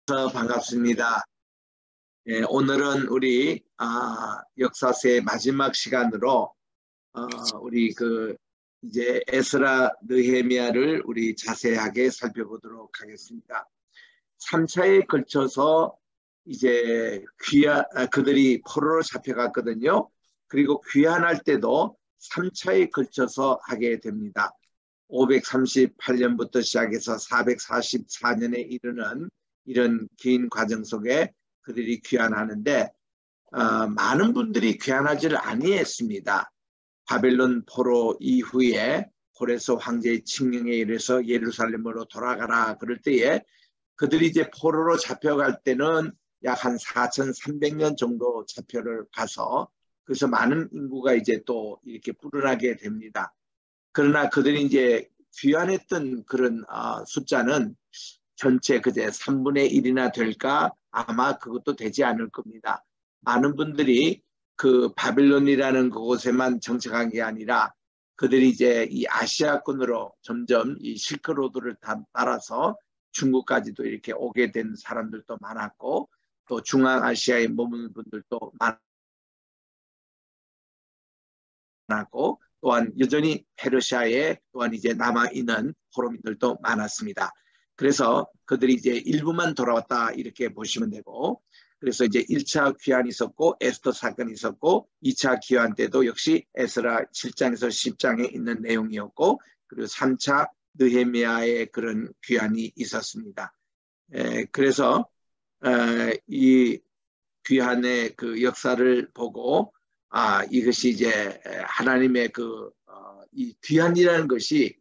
반갑습니다. 오늘은 우리 역사서의 마지막 시간으로 우리 이제 에스라 느헤미야를 우리 자세하게 살펴보도록 하겠습니다. 3차에 걸쳐서 이제 그들이 포로로 잡혀갔거든요. 그리고 귀환할 때도 3차에 걸쳐서 하게 됩니다. 538년부터 시작해서 444년에 이르는 이런 긴 과정 속에 그들이 귀환하는데 많은 분들이 귀환하지를 아니했습니다. 바벨론 포로 이후에 고레스 황제의 칙령에 의해서 예루살렘으로 돌아가라 그럴 때에 그들이 이제 포로로 잡혀갈 때는 약 한 4,300년 정도 잡혀를 가서 그래서 많은 인구가 이제 또 이렇게 불어나게 됩니다. 그러나 그들이 이제 귀환했던 그런 숫자는 전체 그제 3분의 1이나 될까? 아마 그것도 되지 않을 겁니다. 많은 분들이 그 바빌론이라는 그곳에만 정착한 게 아니라 그들이 이제 이 아시아권으로 점점 이 실크로드를 따라서 중국까지도 이렇게 오게 된 사람들도 많았고 또 중앙아시아에 머무는 분들도 많았고 또한 여전히 페르시아에 또한 이제 남아있는 포로민들도 많았습니다. 그래서 그들이 이제 일부만 돌아왔다 이렇게 보시면 되고 그래서 이제 1차 귀환이 있었고 에스더 사건이 있었고 2차 귀환 때도 역시 에스라 7장에서 10장에 있는 내용이었고 그리고 3차 느헤미야의 그런 귀환이 있었습니다. 그래서 이 귀환의 그 역사를 보고 이것이 이제 하나님의 이 귀환이라는 것이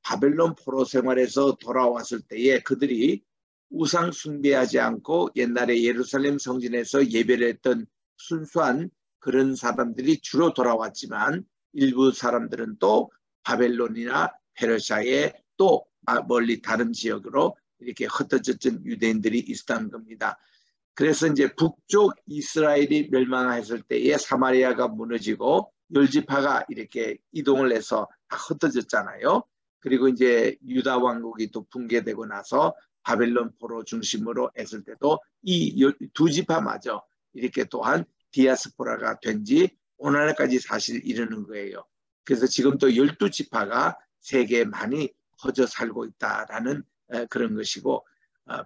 바벨론 포로 생활에서 돌아왔을 때에 그들이 우상 숭배하지 않고 옛날에 예루살렘 성전에서 예배를 했던 순수한 그런 사람들이 주로 돌아왔지만 일부 사람들은 또 바벨론이나 페르시아에 또 멀리 다른 지역으로 이렇게 흩어졌던 유대인들이 있었던 겁니다. 그래서 이제 북쪽 이스라엘이 멸망했을 때에 사마리아가 무너지고 열지파가 이렇게 이동을 해서 다 흩어졌잖아요. 그리고 이제 유다 왕국이 또 붕괴되고 나서 바벨론 포로 중심으로 했을 때도 이 두 지파마저 이렇게 또한 디아스포라가 된 지 오늘날까지 사실 이르는 거예요. 그래서 지금 또 12지파가 세계에 많이 퍼져 살고 있다라는 그런 것이고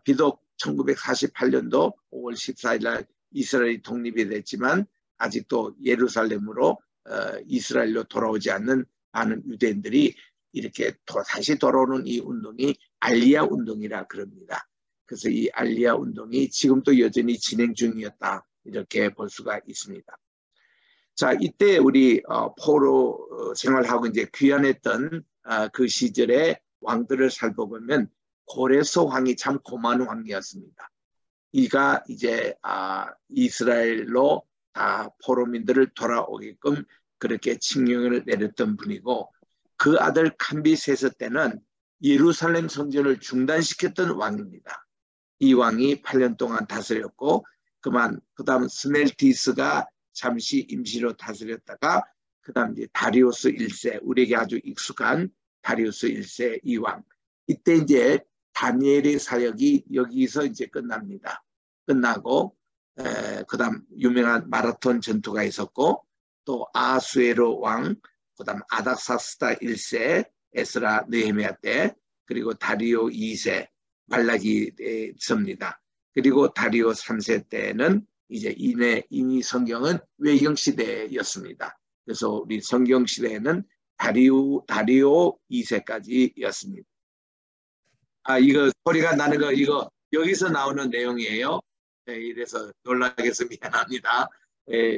비록 1948년도 5월 14일 날 이스라엘이 독립이 됐지만 아직도 예루살렘으로 이스라엘로 돌아오지 않는 많은 유대인들이 이렇게 다시 돌아오는 이 운동이 알리야 운동이라 그럽니다. 그래서 이 알리야 운동이 지금도 여전히 진행 중이었다 이렇게 볼 수가 있습니다. 자, 이때 우리 포로 생활하고 이제 귀환했던 그 시절의 왕들을 살펴보면 고레스 왕이 참 고마운 왕이었습니다. 이가 이제 이스라엘로 다 포로민들을 돌아오게끔 그렇게 칙령을 내렸던 분이고 그 아들 캄비세스 때는 예루살렘 성전을 중단시켰던 왕입니다. 이 왕이 8년 동안 다스렸고 그 다음 스멜티스가 잠시 임시로 다스렸다가 그 다음 이제 다리우스 1세 우리에게 아주 익숙한 다리우스 1세 이 왕 이때 이제 다니엘의 사역이 여기서 이제 끝납니다. 끝나고 그 다음 유명한 마라톤 전투가 있었고 또 아수에로 왕 그 다음 아닥사스다 1세 에스라 느헤미야 때 그리고 다리오 2세 발락이 있습니다. 그리고 다리오 3세 때는 이제 이미 성경은 외경시대였습니다. 그래서 우리 성경시대에는 다리오 2세까지였습니다. 이거 소리가 나는 거 이거 여기서 나오는 내용이에요. 이래서 놀라게 해서 미안합니다.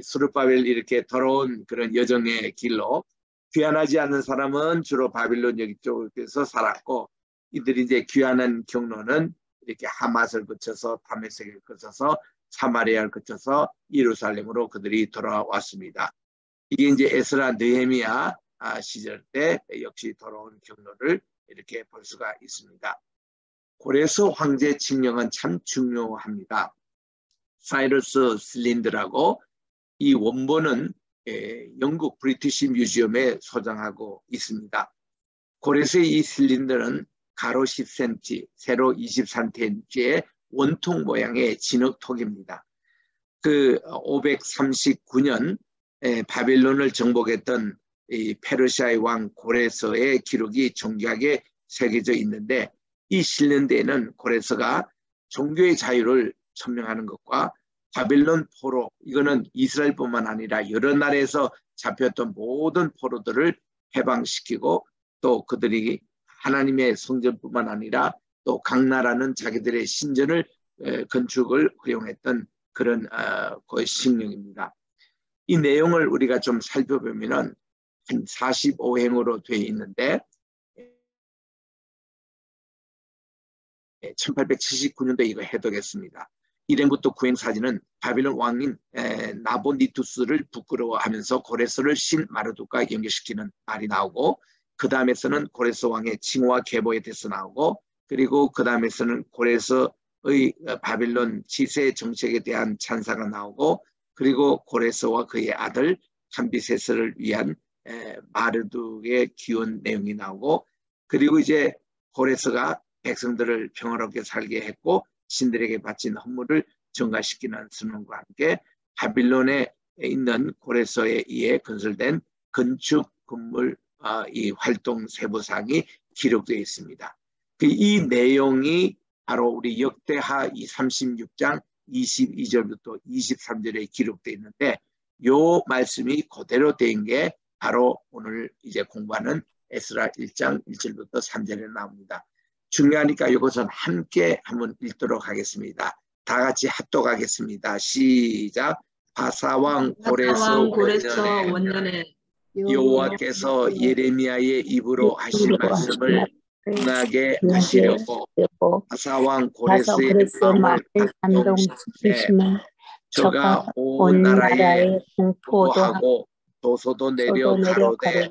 수르바벨 이렇게 더러운 그런 여정의 길로 귀환하지 않는 사람은 주로 바빌론 여기 쪽에서 살았고 이들이 이제 귀환한 경로는 이렇게 하맛을 거쳐서 다메섹을 거쳐서 사마리아를 거쳐서 예루살렘으로 그들이 돌아왔습니다. 이게 이제 에스라 느헤미야 시절 때 역시 돌아온 경로를 이렇게 볼 수가 있습니다. 고레스 황제 칙령은 참 중요합니다. 사이러스 슬린드라고 이 원본은 영국 브리티시 뮤지엄에 소장하고 있습니다. 고레스의 이 슬린더는 가로 10cm, 세로 20cm의 원통 모양의 진흙토기입니다. 그 539년 바빌론을 정복했던 이 페르시아의 왕 고레서의 기록이 정교하게 새겨져 있는데, 이 실련대에는 고레서가 종교의 자유를 천명하는 것과 바빌론 포로, 이거는 이스라엘뿐만 아니라 여러 나라에서 잡혔던 모든 포로들을 해방시키고, 또 그들이 하나님의 성전뿐만 아니라 또 각 나라는 자기들의 신전을 건축을 허용했던 그런 그 식령입니다. 이 내용을 우리가 좀 살펴보면은 한 45행으로 되어 있는데, 1879년도에 이거 해독했습니다. 1행부터 9행 사진은 바빌론 왕인 나보니투스를 부끄러워하면서 고레스를 신 마르두과 연결시키는 말이 나오고, 그 다음에서는 고레스 왕의 칭호와 계보에 대해서 나오고, 그리고 그 다음에서는 고레스의 바빌론 지세 정책에 대한 찬사가 나오고, 그리고 고레스와 그의 아들 함비세스를 위한 마르둑의 기원 내용이 나오고, 그리고 이제 고레스가 백성들을 평화롭게 살게 했고 신들에게 바친 헌물을 증가시키는 선언과 함께 바빌론에 있는 고레서에 의해 건설된 건축 건물 이 활동 세부사항이 기록되어 있습니다. 이 내용이 바로 우리 역대하 36장 22절부터 23절에 기록되어 있는데, 이 말씀이 그대로 된 게 바로 오늘 이제 공부하는 에스라 1장 1절부터 3절에 나옵니다. 중요하니까 이것은 함께 한번 읽도록 하겠습니다. 다 같이 합독하겠습니다. 시작. 바사왕 고레스 원년에 여호와께서 예레미야의 입으로 하신 말씀을 응하게 하시려고 바사왕 고레스의 마음을 감동시키시며 저가 온 나라에 공포하고 도소도 내려 가로되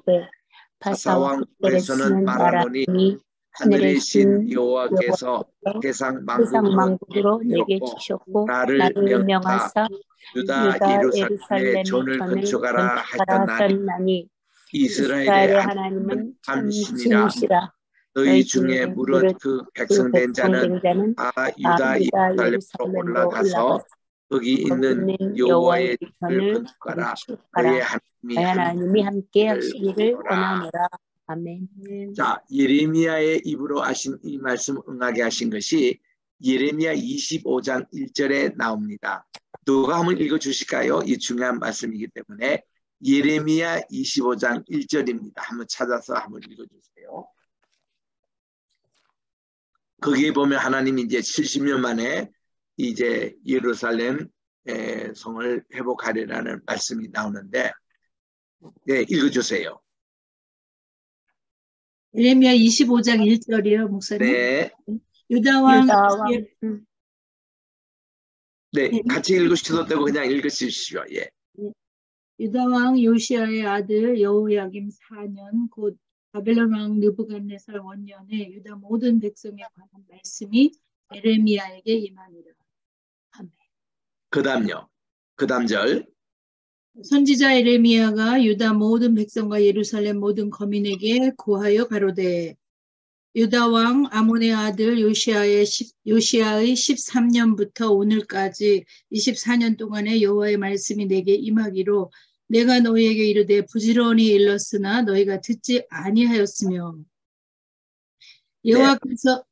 바사왕 고레스는 말하노니 하늘의 신 여호와께서 세상 만국으로 내게 주셨고 나를 명하사 유다 예루살렘에 전을 건축하라 하셨나니 이스라엘의 하나님은 참신이라. 너희 중에 무릇 그 백성된 자는 다 유다 예루살렘으로 올라가서 거기 있는 여호와의 전을 건축하라. 너희 하나님이 함께 하시기를 원하노라. 아멘. 자, 예레미야의 입으로 하신 이 말씀 응하게 하신 것이 예레미야 25장 1절에 나옵니다. 누가 한번 읽어주실까요? 이 중요한 말씀이기 때문에 예레미야 25장 1절입니다. 한번 찾아서 한번 읽어주세요. 거기에 보면 하나님이 이제 70년 만에 이제 예루살렘 성을 회복하리라는 말씀이 나오는데, 네, 읽어주세요. 예레미야 25장 1절이요, 목사님. 네. 유다왕 네, 같이 읽으셔도 되고 그냥 읽으십시오. 예. 유다왕 요시아의 아들 여호야김 4년 곧 바벨론 왕 느부갓네살 원년에 유다 모든 백성에 관한 말씀이 예레미야에게 임하니라. 아멘. 그 다음요. 그 다음 절. 선지자 예레미야가 유다 모든 백성과 예루살렘 모든 거민에게 고하여 가로되 유다 왕 아몬의 아들 요시아의 13년부터 오늘까지 24년 동안의 여호와의 말씀이 내게 임하기로 내가 너희에게 이르되 부지런히 일렀으나 너희가 듣지 아니하였으며 여호와께서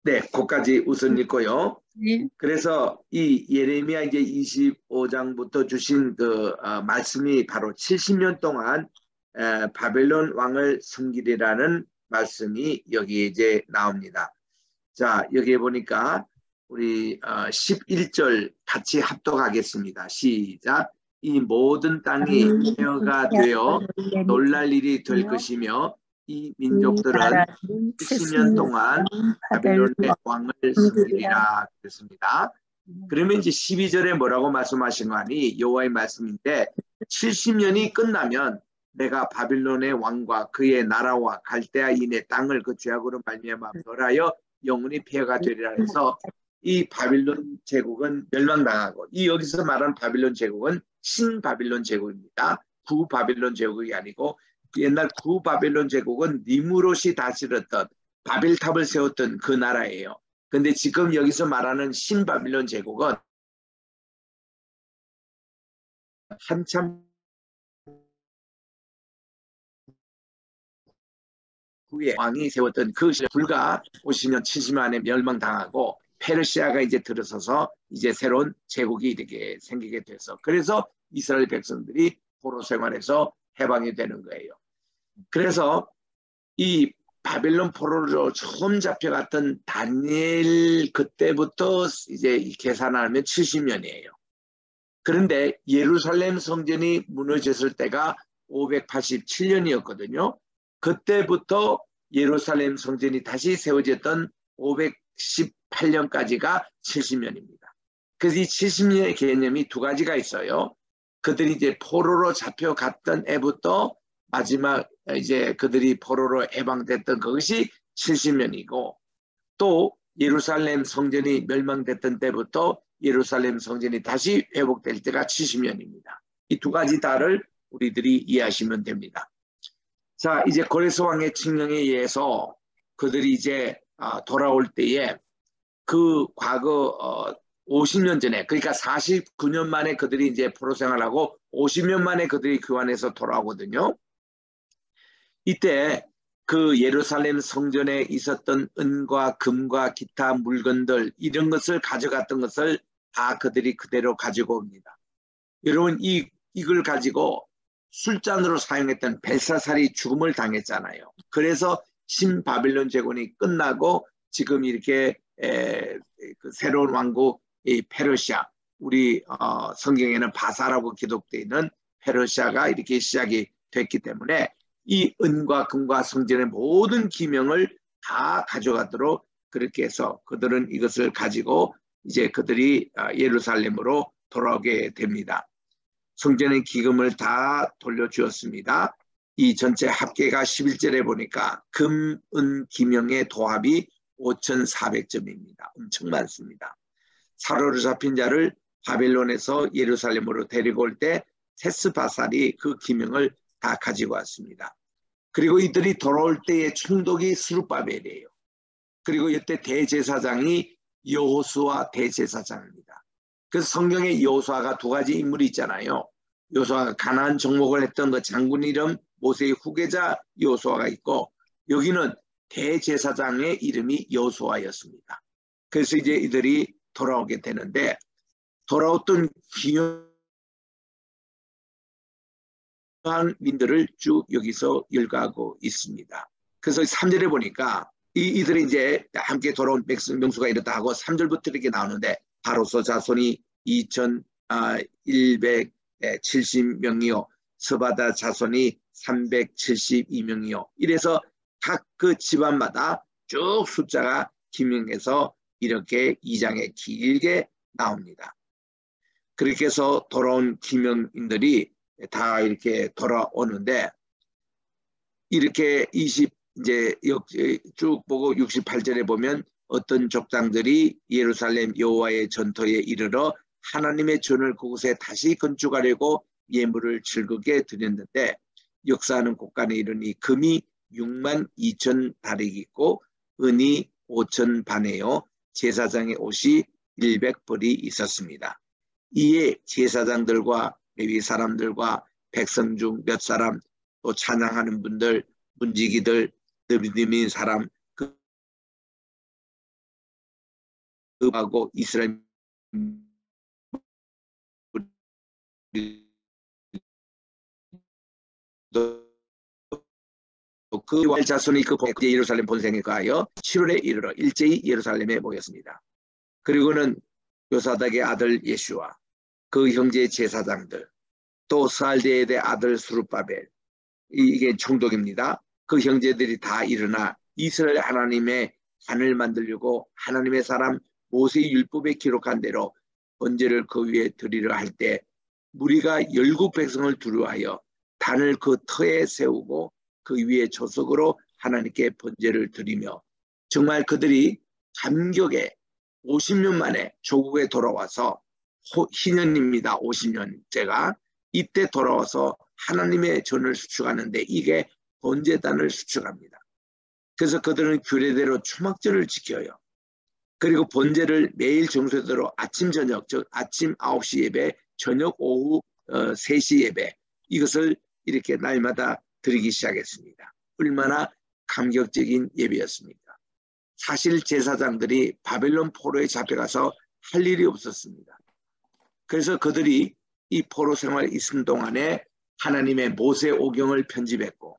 네, 거기까지 우선 읽고요. 네. 그래서 이 예레미야 이제 25장부터 주신 그 말씀이 바로 70년 동안 바벨론 왕을 섬기리라는 말씀이 여기 이제 나옵니다. 자, 여기에 보니까 우리 11절 같이 합독하겠습니다. 시작. 이 모든 땅이 폐허가 되어 놀랄 일이 될 것이며 이 민족들은 70년 동안 바빌론의 왕을 섬기리라 그랬습니다. 그러면 이제 12절에 뭐라고 말씀하신 거 아니? 여호와의 말씀인데 70년이 끝나면 내가 바빌론의 왕과 그의 나라와 갈대아인의 땅을 그 죄악으로 말미암아 멸하여 영원히 폐허가 되리라 해서 이 바빌론 제국은 멸망당하고, 이 여기서 말하는 바빌론 제국은 신바빌론 제국입니다. 구바빌론 제국이 아니고 옛날 구바빌론 제국은 니무롯이 다스렸던 바벨탑을 세웠던 그 나라예요. 근데 지금 여기서 말하는 신바빌론 제국은 한참 후에 왕이 세웠던 그 불과 50년, 70년 만에 멸망당하고 페르시아가 이제 들어서서 이제 새로운 제국이 이렇게 생기게 돼서 그래서 이스라엘 백성들이 포로 생활에서 해방이 되는 거예요. 그래서 이 바벨론 포로로 처음 잡혀갔던 다니엘 그때부터 이제 계산하면 70년이에요. 그런데 예루살렘 성전이 무너졌을 때가 587년이었거든요. 그때부터 예루살렘 성전이 다시 세워졌던 518년까지가 70년입니다. 그래서 이 70년의 개념이 두 가지가 있어요. 그들이 이제 포로로 잡혀갔던 애부터 마지막 이제 그들이 포로로 해방됐던 그것이 70년이고 또 예루살렘 성전이 멸망됐던 때부터 예루살렘 성전이 다시 회복될 때가 70년입니다. 이 두 가지 다를 우리들이 이해하시면 됩니다. 자, 이제 고레스 왕의 칙령에 의해서 그들이 이제 돌아올 때에 그 과거 50년 전에 그러니까 49년 만에 그들이 이제 포로 생활하고 50년 만에 그들이 교환해서 돌아오거든요. 이때 그 예루살렘 성전에 있었던 은과 금과 기타 물건들 이런 것을 가져갔던 것을 다 그들이 그대로 가지고 옵니다. 여러분 이걸 가지고 술잔으로 사용했던 벨사살이 죽음을 당했잖아요. 그래서 신바빌론 제국이 끝나고 지금 이렇게 그 새로운 왕국 이 페르시아 우리 성경에는 바사라고 기록되어 있는 페르시아가 이렇게 시작이 됐기 때문에 이 은과 금과 성전의 모든 기명을 다 가져가도록 그렇게 해서 그들은 이것을 가지고 이제 그들이 예루살렘으로 돌아오게 됩니다. 성전의 기금을 다 돌려주었습니다. 이 전체 합계가 11절에 보니까 금, 은, 기명의 도합이 5,400점입니다. 엄청 많습니다. 사로로 잡힌 자를 바벨론에서 예루살렘으로 데리고 올 때 세스바살이 그 기명을 다 가지고 왔습니다. 그리고 이들이 돌아올 때의 총독이 스룹바벨이에요. 그리고 이때 대제사장이 여호수아 대제사장입니다. 그래서 성경에 여호수아가 두 가지 인물이 있잖아요. 여호수아가 가나안 정복을 했던 그 장군 이름 모세의 후계자 여호수아가 있고 여기는 대제사장의 이름이 여호수아였습니다. 그래서 이제 이들이 돌아오게 되는데 돌아왔던 귀한 민들을 쭉 여기서 열거하고 있습니다. 그래서 3절에 보니까 이들이 이제 함께 돌아온 명수가 이렇다 하고 3절부터 이렇게 나오는데 바로서 자손이 2,170명이요 스바다 자손이 372명이요 이래서 각 그 집안마다 쭉 숫자가 기명해서 이렇게 2장에 길게 나옵니다. 그렇게 해서 돌아온 기명인들이 다 이렇게 돌아오는데 이렇게 이제 쭉 보고 68절에 보면 어떤 족장들이 예루살렘 여호와의 전토에 이르러 하나님의 전을 그곳에 다시 건축하려고 예물을 즐겁게 드렸는데 역사하는 곳간에 이르니 금이 62,000다릭 있고 은이 5,000바네요 제사장의 옷이 100벌이 있었습니다. 이에 제사장들과 레위 사람들과 백성 중 몇 사람 또 찬양하는 분들 문지기들 느비디민 사람 하고 이스라엘 그 자손이 그 예루살렘 본생에 가하여 7월에 이르러 일제히 예루살렘에 모였습니다. 그리고는 요사닥의 아들 예슈아 그 형제 제사장들 또 스알데의 아들 스룹바벨 이게 총독입니다. 그 형제들이 다 일어나 이스라엘 하나님의 단을 만들려고 하나님의 사람 모세의 율법에 기록한 대로 번제를 그 위에 드리려 할 때 무리가 열국 백성을 두루하여 단을 그 터에 세우고 그 위에 조석으로 하나님께 번제를 드리며 정말 그들이 감격에 50년 만에 조국에 돌아와서 희년입니다. 50년째가 이때 돌아와서 하나님의 전을 수축하는데 이게 번제단을 수축합니다. 그래서 그들은 규례대로 초막절을 지켜요. 그리고 번제를 매일 정수대로 아침 저녁, 즉 아침 9시 예배, 저녁 오후 3시 예배, 이것을 이렇게 날마다 드리기 시작했습니다. 얼마나 감격적인 예배였습니까? 사실 제사장들이 바벨론 포로에 잡혀가서 할 일이 없었습니다. 그래서 그들이 이 포로 생활에 있는 동안에 하나님의 모세오경을 편집했고,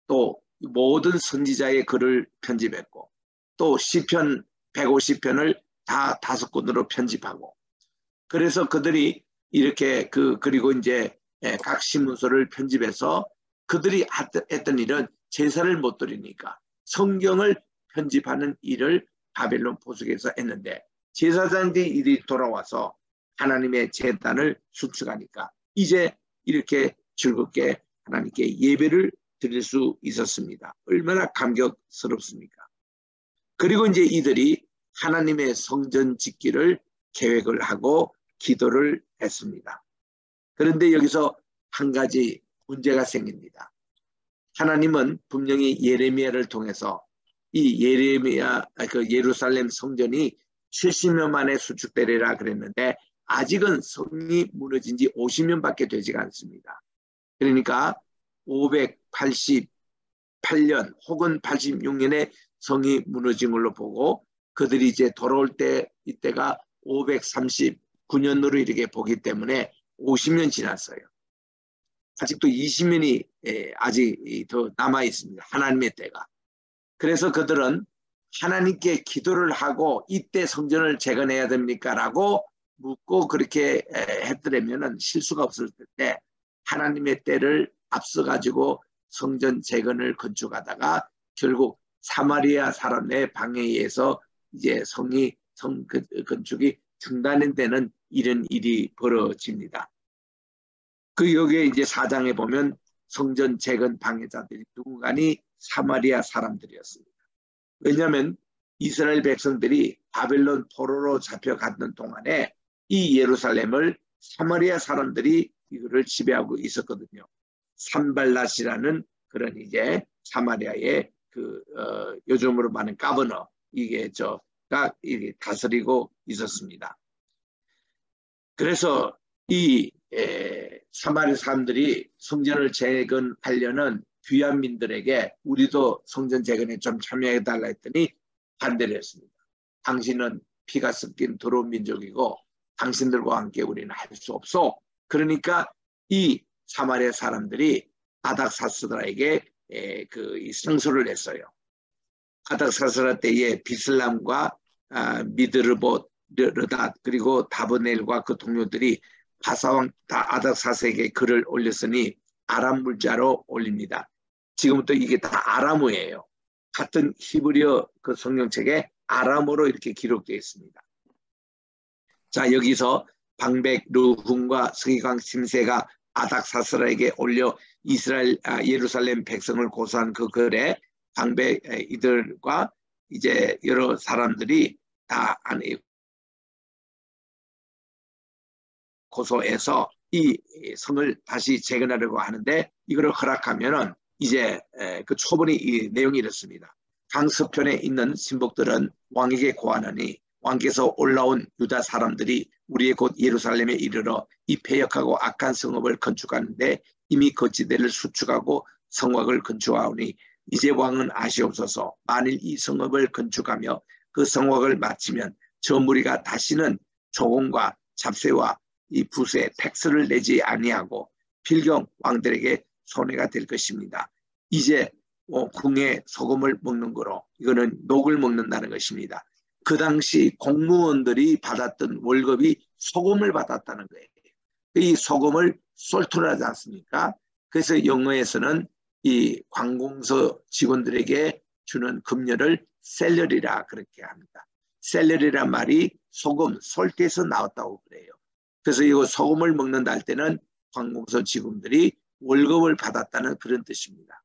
또 모든 선지자의 글을 편집했고, 또 시편 150편을 다 5권으로 편집하고, 그래서 그들이 이렇게 그리고 이제 각 신문서를 편집해서 그들이 했던 일은 제사를 못 드리니까 성경을 편집하는 일을 바벨론 포수에서 했는데, 제사장들이 일이 돌아와서 하나님의 제단을 수축하니까 이제 이렇게 즐겁게 하나님께 예배를 드릴 수 있었습니다. 얼마나 감격스럽습니까? 그리고 이제 이들이 하나님의 성전 짓기를 계획을 하고 기도를 했습니다. 그런데 여기서 한 가지 문제가 생깁니다. 하나님은 분명히 예레미야를 통해서 이 예루살렘 성전이 70년 만에 수축되리라 그랬는데, 아직은 성이 무너진 지 50년밖에 되지가 않습니다. 그러니까 588년 혹은 86년에 성이 무너진 걸로 보고, 그들이 이제 돌아올 때 이때가 539년으로 이렇게 보기 때문에 50년 지났어요. 아직도 20년이 아직 더 남아 있습니다. 하나님의 때가. 그래서 그들은 하나님께 기도를 하고 이때 성전을 재건해야 됩니까? 라고 묻고 그렇게 했더라면 실수가 없을 텐데, 하나님의 때를 앞서가지고 성전 재건을 건축하다가 결국 사마리아 사람의 방해에 의해서 이제 성 건축이 중단되는 이런 일이 벌어집니다. 여기에 이제 4장에 보면 성전 재건 방해자들이 누군가니 사마리아 사람들이었습니다. 왜냐하면 이스라엘 백성들이 바벨론 포로로 잡혀갔던 동안에 이 예루살렘을 사마리아 사람들이 이거를 지배하고 있었거든요. 산발랏이라는 그런 이제 사마리아의 요즘으로 말하는 가버너, 가 다스리고 있었습니다. 그래서 이 사마리아 사람들이 성전을 재건하려는 귀환민들에게 우리도 성전 재건에 좀 참여해달라 했더니 반대를 했습니다. 당신은 피가 섞인 더러운 민족이고 당신들과 함께 우리는 할 수 없어. 그러니까 이 사마리아 사람들이 아닥사스라에게 이 상소를 했어요. 아닥사스라 때에 비슬람과 미드르봇, 르닷 그리고 다브넬과 그 동료들이 바사왕 아닥사스에게 글을 올렸으니 아람 문자로 올립니다. 지금부터 이게 다 아람어예요. 같은 히브리어 그 성경책에 아람어로 이렇게 기록되어 있습니다. 자, 여기서 방백 르훔과 서기관 심세가 아닥사스라에게 올려 이스라엘 예루살렘 백성을 고소한 그 글에 방백 이들과 이제 여러 사람들이 다 고소해서 이 성을 다시 재건하려고 하는데, 이거를 허락하면은 이제 그 초본이 이 내용이 이렇습니다. 강서편에 있는 신복들은 왕에게 고하노니 왕께서 올라온 유다 사람들이 우리의 곧 예루살렘에 이르러 이 패역하고 악한 성읍을 건축하는데 이미 거치대를 수축하고 성곽을 건축하오니 이제 왕은 아시옵소서. 만일 이 성읍을 건축하며 그 성곽을 마치면 저 무리가 다시는 조공과 잡세와 이 붓에 텍스를 내지 아니하고 필경 왕들에게 손해가 될 것입니다. 이제 궁에 소금을 먹는 거로, 이거는 녹을 먹는다는 것입니다. 그 당시 공무원들이 받았던 월급이 소금을 받았다는 거예요. 이 소금을 솔트를 하지 않습니까? 그래서 영어에서는 이 관공서 직원들에게 주는 급료를 셀러리라 그렇게 합니다. 셀러리란 말이 소금, 솔트에서 나왔다고 그래요. 그래서 이거 소금을 먹는다 할 때는 관공서 직원들이 월급을 받았다는 그런 뜻입니다.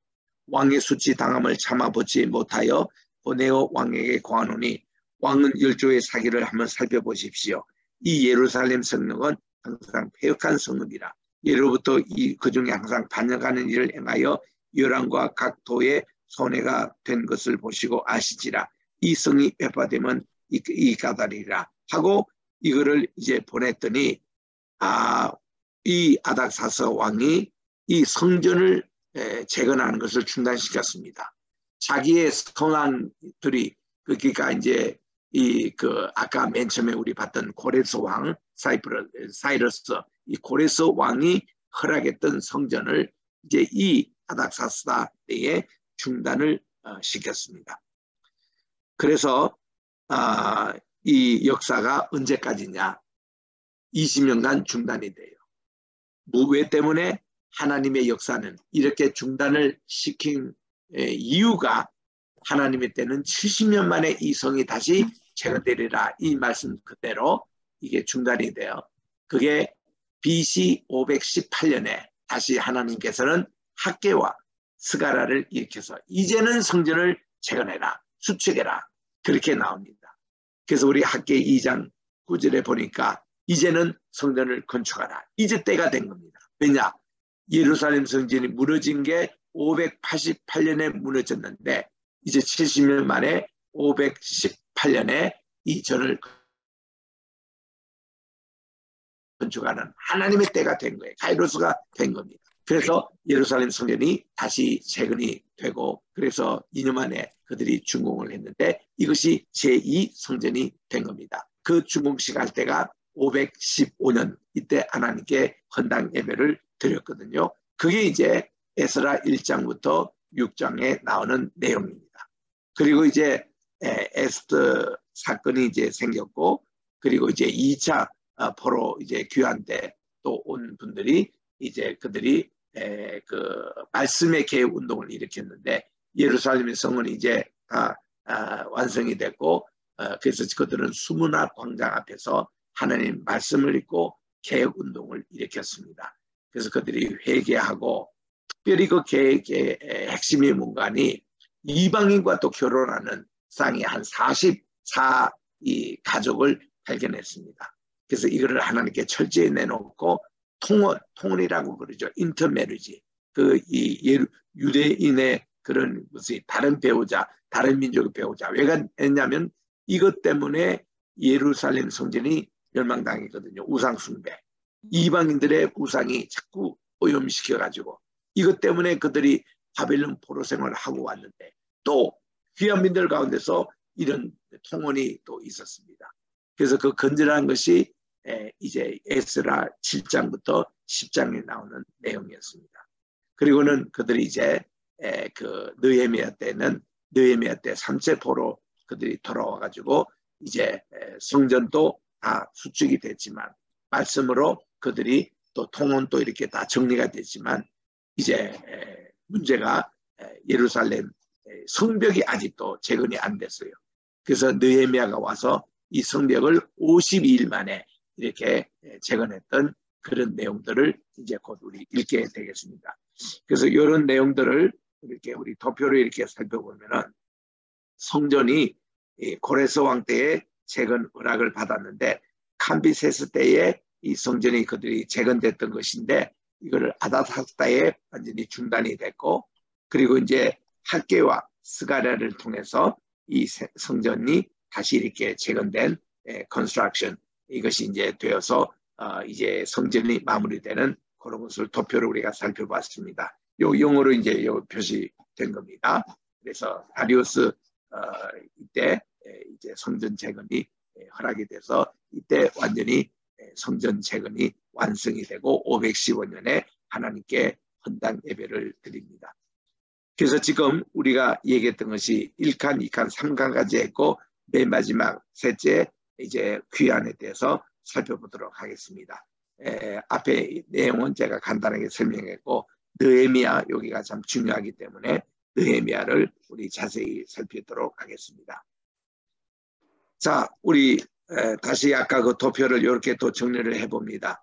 왕의 수치 당함을 참아보지 못하여 보네오 왕에게 고하노니 왕은 열조의 사기를 한번 살펴보십시오. 이 예루살렘 성읍은 항상 패역한 성읍이라 예로부터 그 중에 항상 반역하는 일을 행하여 요람과 각 도에 손해가 된 것을 보시고 아시지라. 이 성이 회파되면 이 까다리라 하고 이거를 이제 보냈더니 이 아닥사스 왕이 이 성전을 재건하는 것을 중단시켰습니다. 자기의 성왕들이 그러니까 이제 아까 맨 처음에 우리 봤던 고레스 왕 사이러스 이 고레스 왕이 허락했던 성전을 이제 이 아닥사스다 때에 중단을 시켰습니다. 그래서 이 역사가 언제까지냐? 20년간 중단이 돼요. 왜 때문에? 하나님의 역사는 이렇게 중단을 시킨 이유가 하나님의 때는 70년 만에 이 성이 다시 재건되리라 이 말씀 그대로 이게 중단이 돼요. 그게 BC 518년에 다시 하나님께서는 학개와 스가랴를 일으켜서 이제는 성전을 재건해라 수축해라 그렇게 나옵니다. 그래서 우리 학개 2장 9절에 보니까 이제는 성전을 건축하라. 이제 때가 된 겁니다. 왜냐? 예루살렘 성전이 무너진 게 588년에 무너졌는데 이제 70년 만에 518년에 이 전을 건축하는 하나님의 때가 된 거예요. 카이로스가 된 겁니다. 그래서 예루살렘 성전이 다시 재건이 되고 그래서 2년 만에 그들이 준공을 했는데 이것이 제2 성전이 된 겁니다. 그 준공식 할 때가 515년 이때 하나님께 헌당 예배를 드렸거든요. 그게 이제 에스라 1장부터 6장에 나오는 내용입니다. 그리고 이제 에스더 사건이 이제 생겼고 그리고 이제 2차 포로 이제 귀환 때 또 온 분들이 이제 그들이 그 말씀의 개혁 운동을 일으켰는데 예루살렘의 성은 이제 다 완성이 됐고 그래서 그들은 수문화 광장 앞에서 하나님 말씀을 읽고 개혁 운동을 일으켰습니다. 그래서 그들이 회개하고 특별히 그 개혁의 핵심의 문관이 이방인과 또 결혼하는 쌍이 한 44 이 가족을 발견했습니다. 그래서 이거를 하나님께 철저히 내놓고 통혼이라고 그러죠. 인터메리지. 유대인의 그런 무슨 다른 배우자, 다른 민족의 배우자. 왜 그랬냐면 이것 때문에 예루살렘 성전이 멸망당했거든요. 우상 숭배. 이방인들의 우상이 자꾸 오염시켜가지고 이것 때문에 그들이 바벨론 포로 생활을 하고 왔는데 또 귀한민들 가운데서 이런 통혼이 또 있었습니다. 그래서 그 건전한 것이 이제 에스라 7장부터 10장에 나오는 내용이었습니다. 그리고는 그들이 이제 그 느헤미야 때 3체 포로 그들이 돌아와가지고 이제 성전도 다 수축이 됐지만 말씀으로 그들이 또 통혼도 이렇게 다 정리가 됐지만 이제 문제가 예루살렘 성벽이 아직도 재건이 안 됐어요. 그래서 느헤미야가 와서 이 성벽을 52일 만에 이렇게 재건했던 그런 내용들을 이제 곧 우리 읽게 되겠습니다. 그래서 이런 내용들을 이렇게 우리 도표로 이렇게 살펴보면은 성전이 고레스 왕 때에 재건 허락을 받았는데 캄비세스 때에 이 성전이 그들이 재건됐던 것인데 이거를 아다사스 때에 완전히 중단이 됐고 그리고 이제 학개와 스가랴를 통해서 이 성전이 다시 이렇게 재건된 컨스트럭션 이것이 이제 되어서 이제 성전이 마무리되는 그런 것을 도표를 우리가 살펴봤습니다. 요 영어로 이제 요 표시된 겁니다. 그래서 다리우스 이때 이제 성전 재건이 허락이 돼서 이때 완전히 성전 재건이 완성이 되고 515년에 하나님께 헌당 예배를 드립니다. 그래서 지금 우리가 얘기했던 것이 1칸, 2칸, 3칸까지 했고 맨 마지막 셋째 이제 귀환에 대해서 살펴보도록 하겠습니다. 앞에 내용은 제가 간단하게 설명했고 느헤미야 여기가 참 중요하기 때문에 느헤미야를 우리 자세히 살피도록 하겠습니다. 자, 우리 다시 아까 그 도표를 이렇게 또 정리를 해봅니다.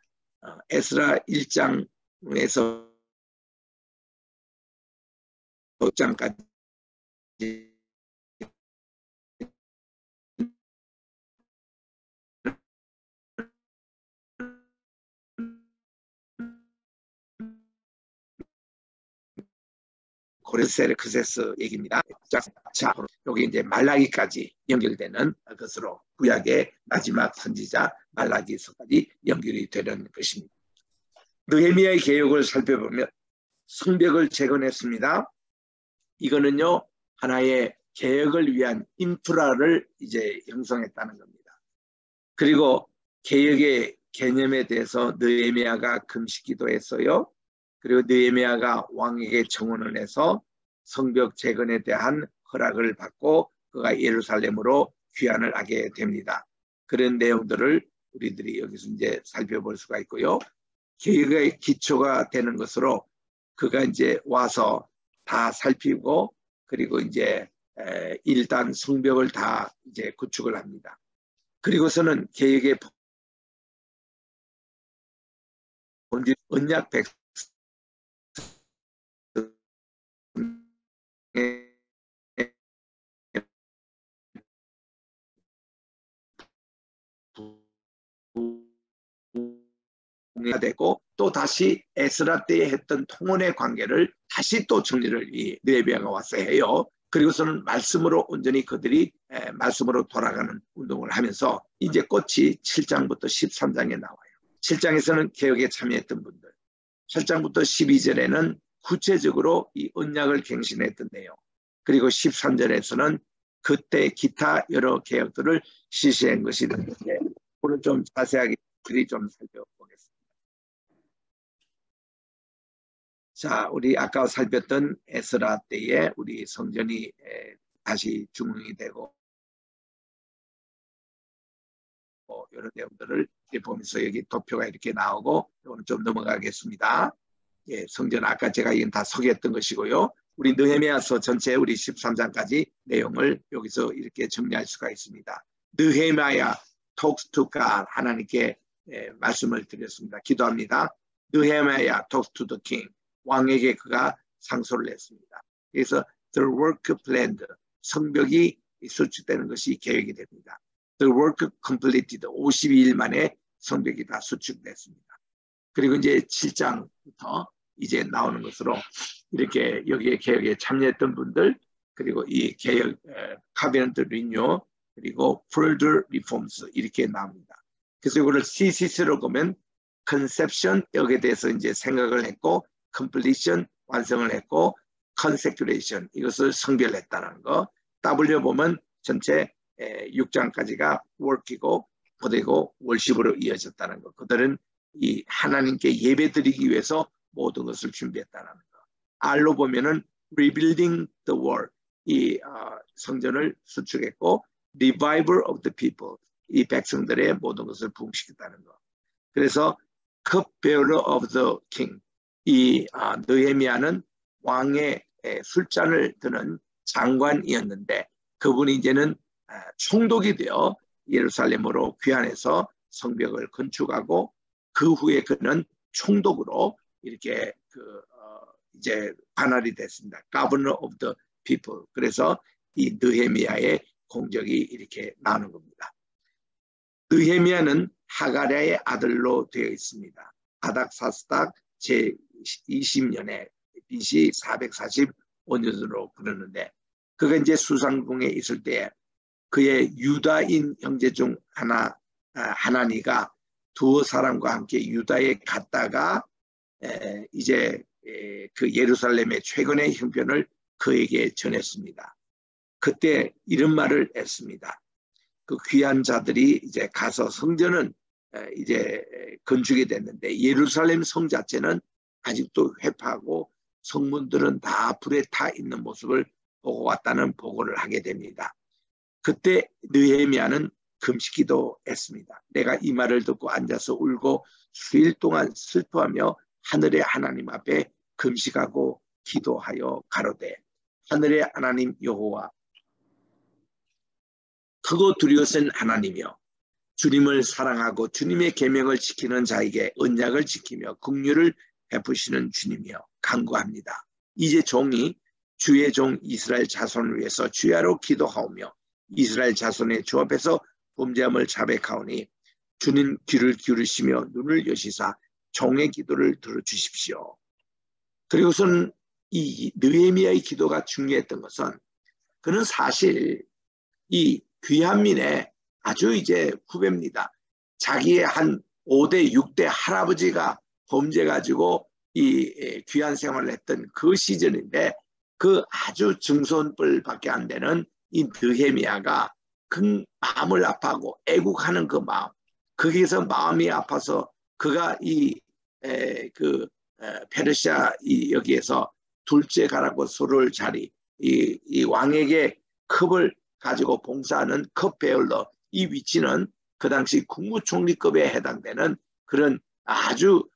에스라 1장에서 5장까지 고레세르크세스 얘기입니다. 자, 여기 이제 말라기까지 연결되는 것으로 구약의 마지막 선지자 말라기서까지 연결이 되는 것입니다. 느헤미야의 개혁을 살펴보면 성벽을 재건했습니다. 이거는요, 하나의 개혁을 위한 인프라를 이제 형성했다는 겁니다. 그리고 개혁의 개념에 대해서 느헤미야가 금식기도했어요. 그리고 느헤미야가 왕에게 청원을 해서 성벽 재건에 대한 허락을 받고 그가 예루살렘으로 귀환을 하게 됩니다. 그런 내용들을 우리들이 여기서 이제 살펴볼 수가 있고요. 개혁의 기초가 되는 것으로 그가 이제 와서 다 살피고 그리고 이제 일단 성벽을 다 이제 구축을 합니다. 그리고서는 개혁의 본질 언약 백성에 되고 또 다시 에스라 때에 했던 통혼의 관계를 다시 또 정리를 이 느헤미야가 와서 해요. 그리고서는 말씀으로 온전히 그들이 말씀으로 돌아가는 운동을 하면서 이제 꽃이 7장부터 13장에 나와요. 7장에서는 개혁에 참여했던 분들, 8장부터 12절에는 구체적으로 이 언약을 갱신했던 내용, 그리고 13절에서는 그때 기타 여러 개혁들을 실시한 것이 있는데 오늘 좀 자세하게 좀 살펴보겠습니다. 자, 우리 아까 살폈던 에스라 때에 우리 성전이 다시 중흥이 되고 이런 내용들을 보면서 여기 도표가 이렇게 나오고 오늘 좀 넘어가겠습니다. 예, 성전 아까 제가 이건 다 소개했던 것이고요. 우리 느헤미야서 전체 우리 13장까지 내용을 여기서 이렇게 정리할 수가 있습니다. 느헤미야 talks to God, 하나님께 말씀을 드렸습니다. 기도합니다. 느헤미야 talks to the king, 왕에게 그가 상소를 했습니다. 그래서 the work planned, 성벽이 수축되는 것이 계획이 됩니다. The work completed, 52일 만에 성벽이 다 수축됐습니다. 그리고 이제 7장부터 이제 나오는 것으로 이렇게 여기에 개혁에 참여했던 분들, 그리고 이 개혁 카비넌트 리뉴, 그리고 further reforms 이렇게 나옵니다. 그래서 이거를 CCC로 보면 conception, 여기에 대해서 이제 생각을 했고, completion, 완성을 했고, consecration, 이것을 성별했다는 거. W 보면 전체 6장까지가 work이고, 그리고 worship으로 이어졌다는 거. 그들은 이 하나님께 예배드리기 위해서 모든 것을 준비했다는 거. R로 보면은 rebuilding the wall, 이 성전을 수축했고, revival of the people, 이 백성들의 모든 것을 부흥시켰다는 거. 그래서 cupbearer of the king, 이 느헤미야는 왕의 술잔을 드는 장관이었는데 그분이 이제는 총독이 되어 예루살렘으로 귀환해서 성벽을 건축하고 그 후에 그는 총독으로 이렇게 이제 관할이 됐습니다. Governor of the people. 그래서 이 느헤미야의 공적이 이렇게 나오는 겁니다. 느헤미야는 하가랴의 아들로 되어 있습니다. 아닥사스닥 제20년에 BC 445년으로 부르는데 그가 이제 수상궁에 있을 때 그의 유다인 형제 중 하나니가 두 사람과 함께 유다에 갔다가 이제 그 예루살렘의 최근의 형편을 그에게 전했습니다. 그때 이런 말을 했습니다. 그 귀한 자들이 이제 가서 성전은 이제 건축이 됐는데 예루살렘 성 자체는 아직도 회파하고 성문들은 다 불에 타 있는 모습을 보고 왔다는 보고를 하게 됩니다. 그때 느헤미야는 금식기도 했습니다. 내가 이 말을 듣고 앉아서 울고 수일 동안 슬퍼하며 하늘의 하나님 앞에 금식하고 기도하여 가로되 하늘의 하나님 여호와, 크고 두려우신 하나님이여, 주님을 사랑하고 주님의 계명을 지키는 자에게 언약을 지키며 긍휼을 베푸시는 주님이여 간구합니다. 이제 종이 주의 종 이스라엘 자손을 위해서 주야로 기도하오며 이스라엘 자손의 주 앞에서 범죄함을 자백하오니 주님 귀를 기울이시며 눈을 여시사 종의 기도를 들어주십시오. 그리고선 이 느헤미야의 기도가 중요했던 것은 그는 사실 이 귀한민의 아주 이제 후배입니다. 자기의 한 5대 6대 할아버지가 범죄 가지고 이 귀한 생활을 했던 그 시절인데 그 아주 증손뻘밖에 안 되는 이 느헤미야가 큰 마음을 아파하고 애국하는 그 마음, 거기에서 마음이 아파서 그가 페르시아 여기에서 둘째 가라고 소를 자리 이 왕에게 컵을 가지고 봉사하는 컵베어러, 이 위치는 그 당시 국무총리급에 해당되는 그런 아주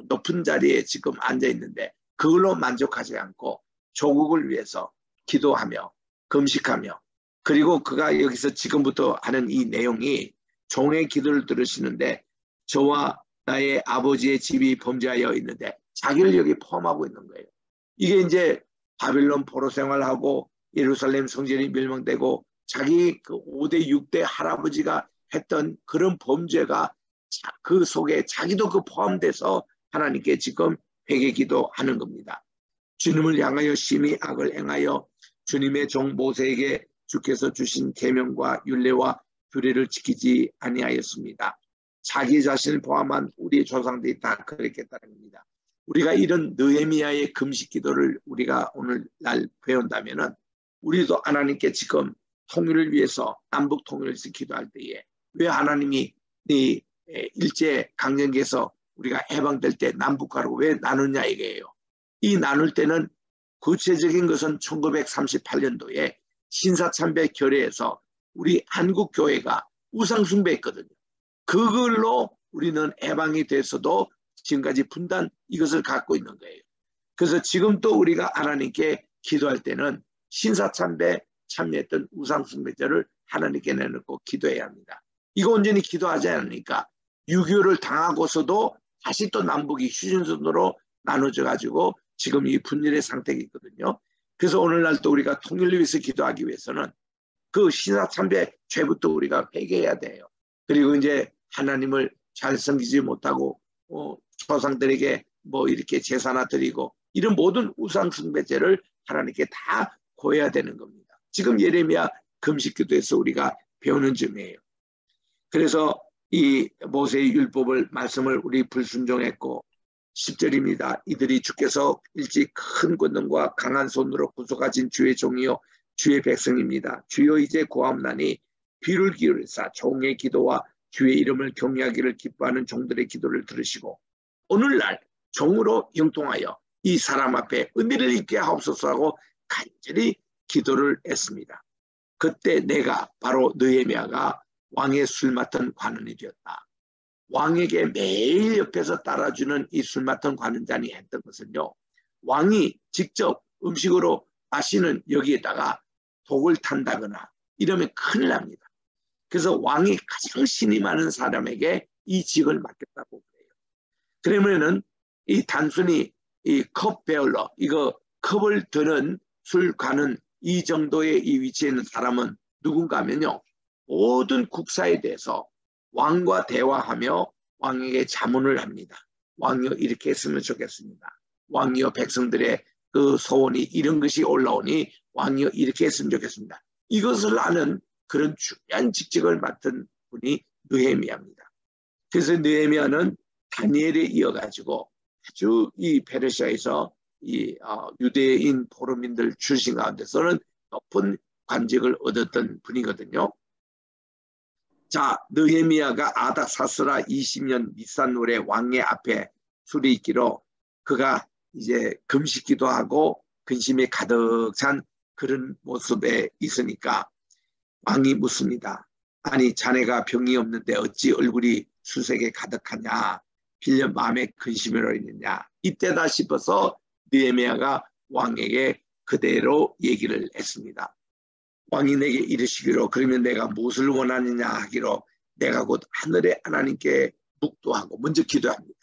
높은 자리에 지금 앉아 있는데 그걸로 만족하지 않고 조국을 위해서 기도하며 금식하며, 그리고 그가 여기서 지금부터 하는 이 내용이 종의 기도를 들으시는데 저와 나의 아버지의 집이 범죄하여 있는데 자기를 여기 포함하고 있는 거예요. 이게 이제 바빌론 포로 생활하고 예루살렘 성전이 멸망되고 자기 그 5대 6대 할아버지가 했던 그런 범죄가 그 속에 자기도 그 포함돼서 하나님께 지금 회개 기도하는 겁니다. 주님을 향하여 심히 악을 행하여 주님의 종 모세에게 주께서 주신 계명과 율례와 규례를 지키지 아니하였습니다. 자기 자신을 포함한 우리 조상들이 다 그랬겠다는 겁니다. 우리가 이런 느헤미야의 금식 기도를 우리가 오늘날 배운다면은 우리도 하나님께 지금 통일을 위해서 남북 통일을 위해서 기도할 때에 왜 하나님이 이 일제 강점기에서 우리가 해방될 때 남북가로 왜 나누냐 이게요. 이 나눌 때는 구체적인 것은 1938년도에 신사참배 결의에서 우리 한국교회가 우상숭배했거든요. 그걸로 우리는 해방이 돼서도 지금까지 분단 이것을 갖고 있는 거예요. 그래서 지금 또 우리가 하나님께 기도할 때는 신사참배 참여했던 우상숭배자를 하나님께 내놓고 기도해야 합니다. 이거 온전히 기도하지 않으니까 6.25를 당하고서도 다시 또 남북이 휴전선으로 나눠져 가지고 지금 이 분열의 상태가 있거든요. 그래서 오늘날 또 우리가 통일을 위해서 기도하기 위해서는 그 신사참배 죄부터 우리가 회개해야 돼요. 그리고 이제 하나님을 잘 섬기지 못하고 조상들에게 뭐 이렇게 제사나 드리고 이런 모든 우상숭배죄를 하나님께 다 고해야 되는 겁니다. 지금 예레미야 금식기도에서 우리가 배우는 점이에요. 그래서 이 모세의 율법을 말씀을 우리 불순종했고 10절입니다. 이들이 주께서 일찍 큰 권능과 강한 손으로 구속하신 주의 종이요 주의 백성입니다. 주여 이제 고함나니 귀를 기울이사 종의 기도와 주의 이름을 경외하기를 기뻐하는 종들의 기도를 들으시고 오늘날 종으로 형통하여 이 사람 앞에 은혜를 입게 하옵소서 하고 간절히 기도를 했습니다. 그때 내가 바로 느헤미야가 왕의 술 맡은 관원이 되었다. 왕에게 매일 옆에서 따라주는 이 술 맡은 관원장이 했던 것은요, 왕이 직접 음식으로 마시는 여기에다가 독을 탄다거나 이러면 큰일 납니다. 그래서 왕이 가장 신이 많은 사람에게 이 직을 맡겼다고 그래요. 그러면은 이 단순히 이 컵베어러, 이거 컵을 드는 술관은 이 정도의 이 위치에 있는 사람은 누군가 하면요, 모든 국사에 대해서 왕과 대화하며 왕에게 자문을 합니다. 왕이여 이렇게 했으면 좋겠습니다. 왕이여 백성들의 그 소원이 이런 것이 올라오니 왕이여 이렇게 했으면 좋겠습니다. 이것을 아는 그런 중요한 직책을 맡은 분이 느헤미야입니다. 그래서 느헤미야는 다니엘에 이어가지고 아주 이 페르시아에서 이 유대인 포로민들 출신 가운데서는 높은 관직을 얻었던 분이거든요. 자, 느헤미야가 아닥사스라 20년 니산월에 왕의 앞에 술이 있기로 그가 이제 금식기도 하고 근심이 가득 찬 그런 모습에 있으니까 왕이 묻습니다. 아니 자네가 병이 없는데 어찌 얼굴이 수색에 가득하냐, 빌려 마음에 근심으로 있느냐. 이때다 싶어서 느헤미야가 왕에게 그대로 얘기를 했습니다. 왕이 내게 이르시기로 그러면 내가 무엇을 원하느냐 하기로 내가 곧 하늘의 하나님께 묵도하고 먼저 기도합니다.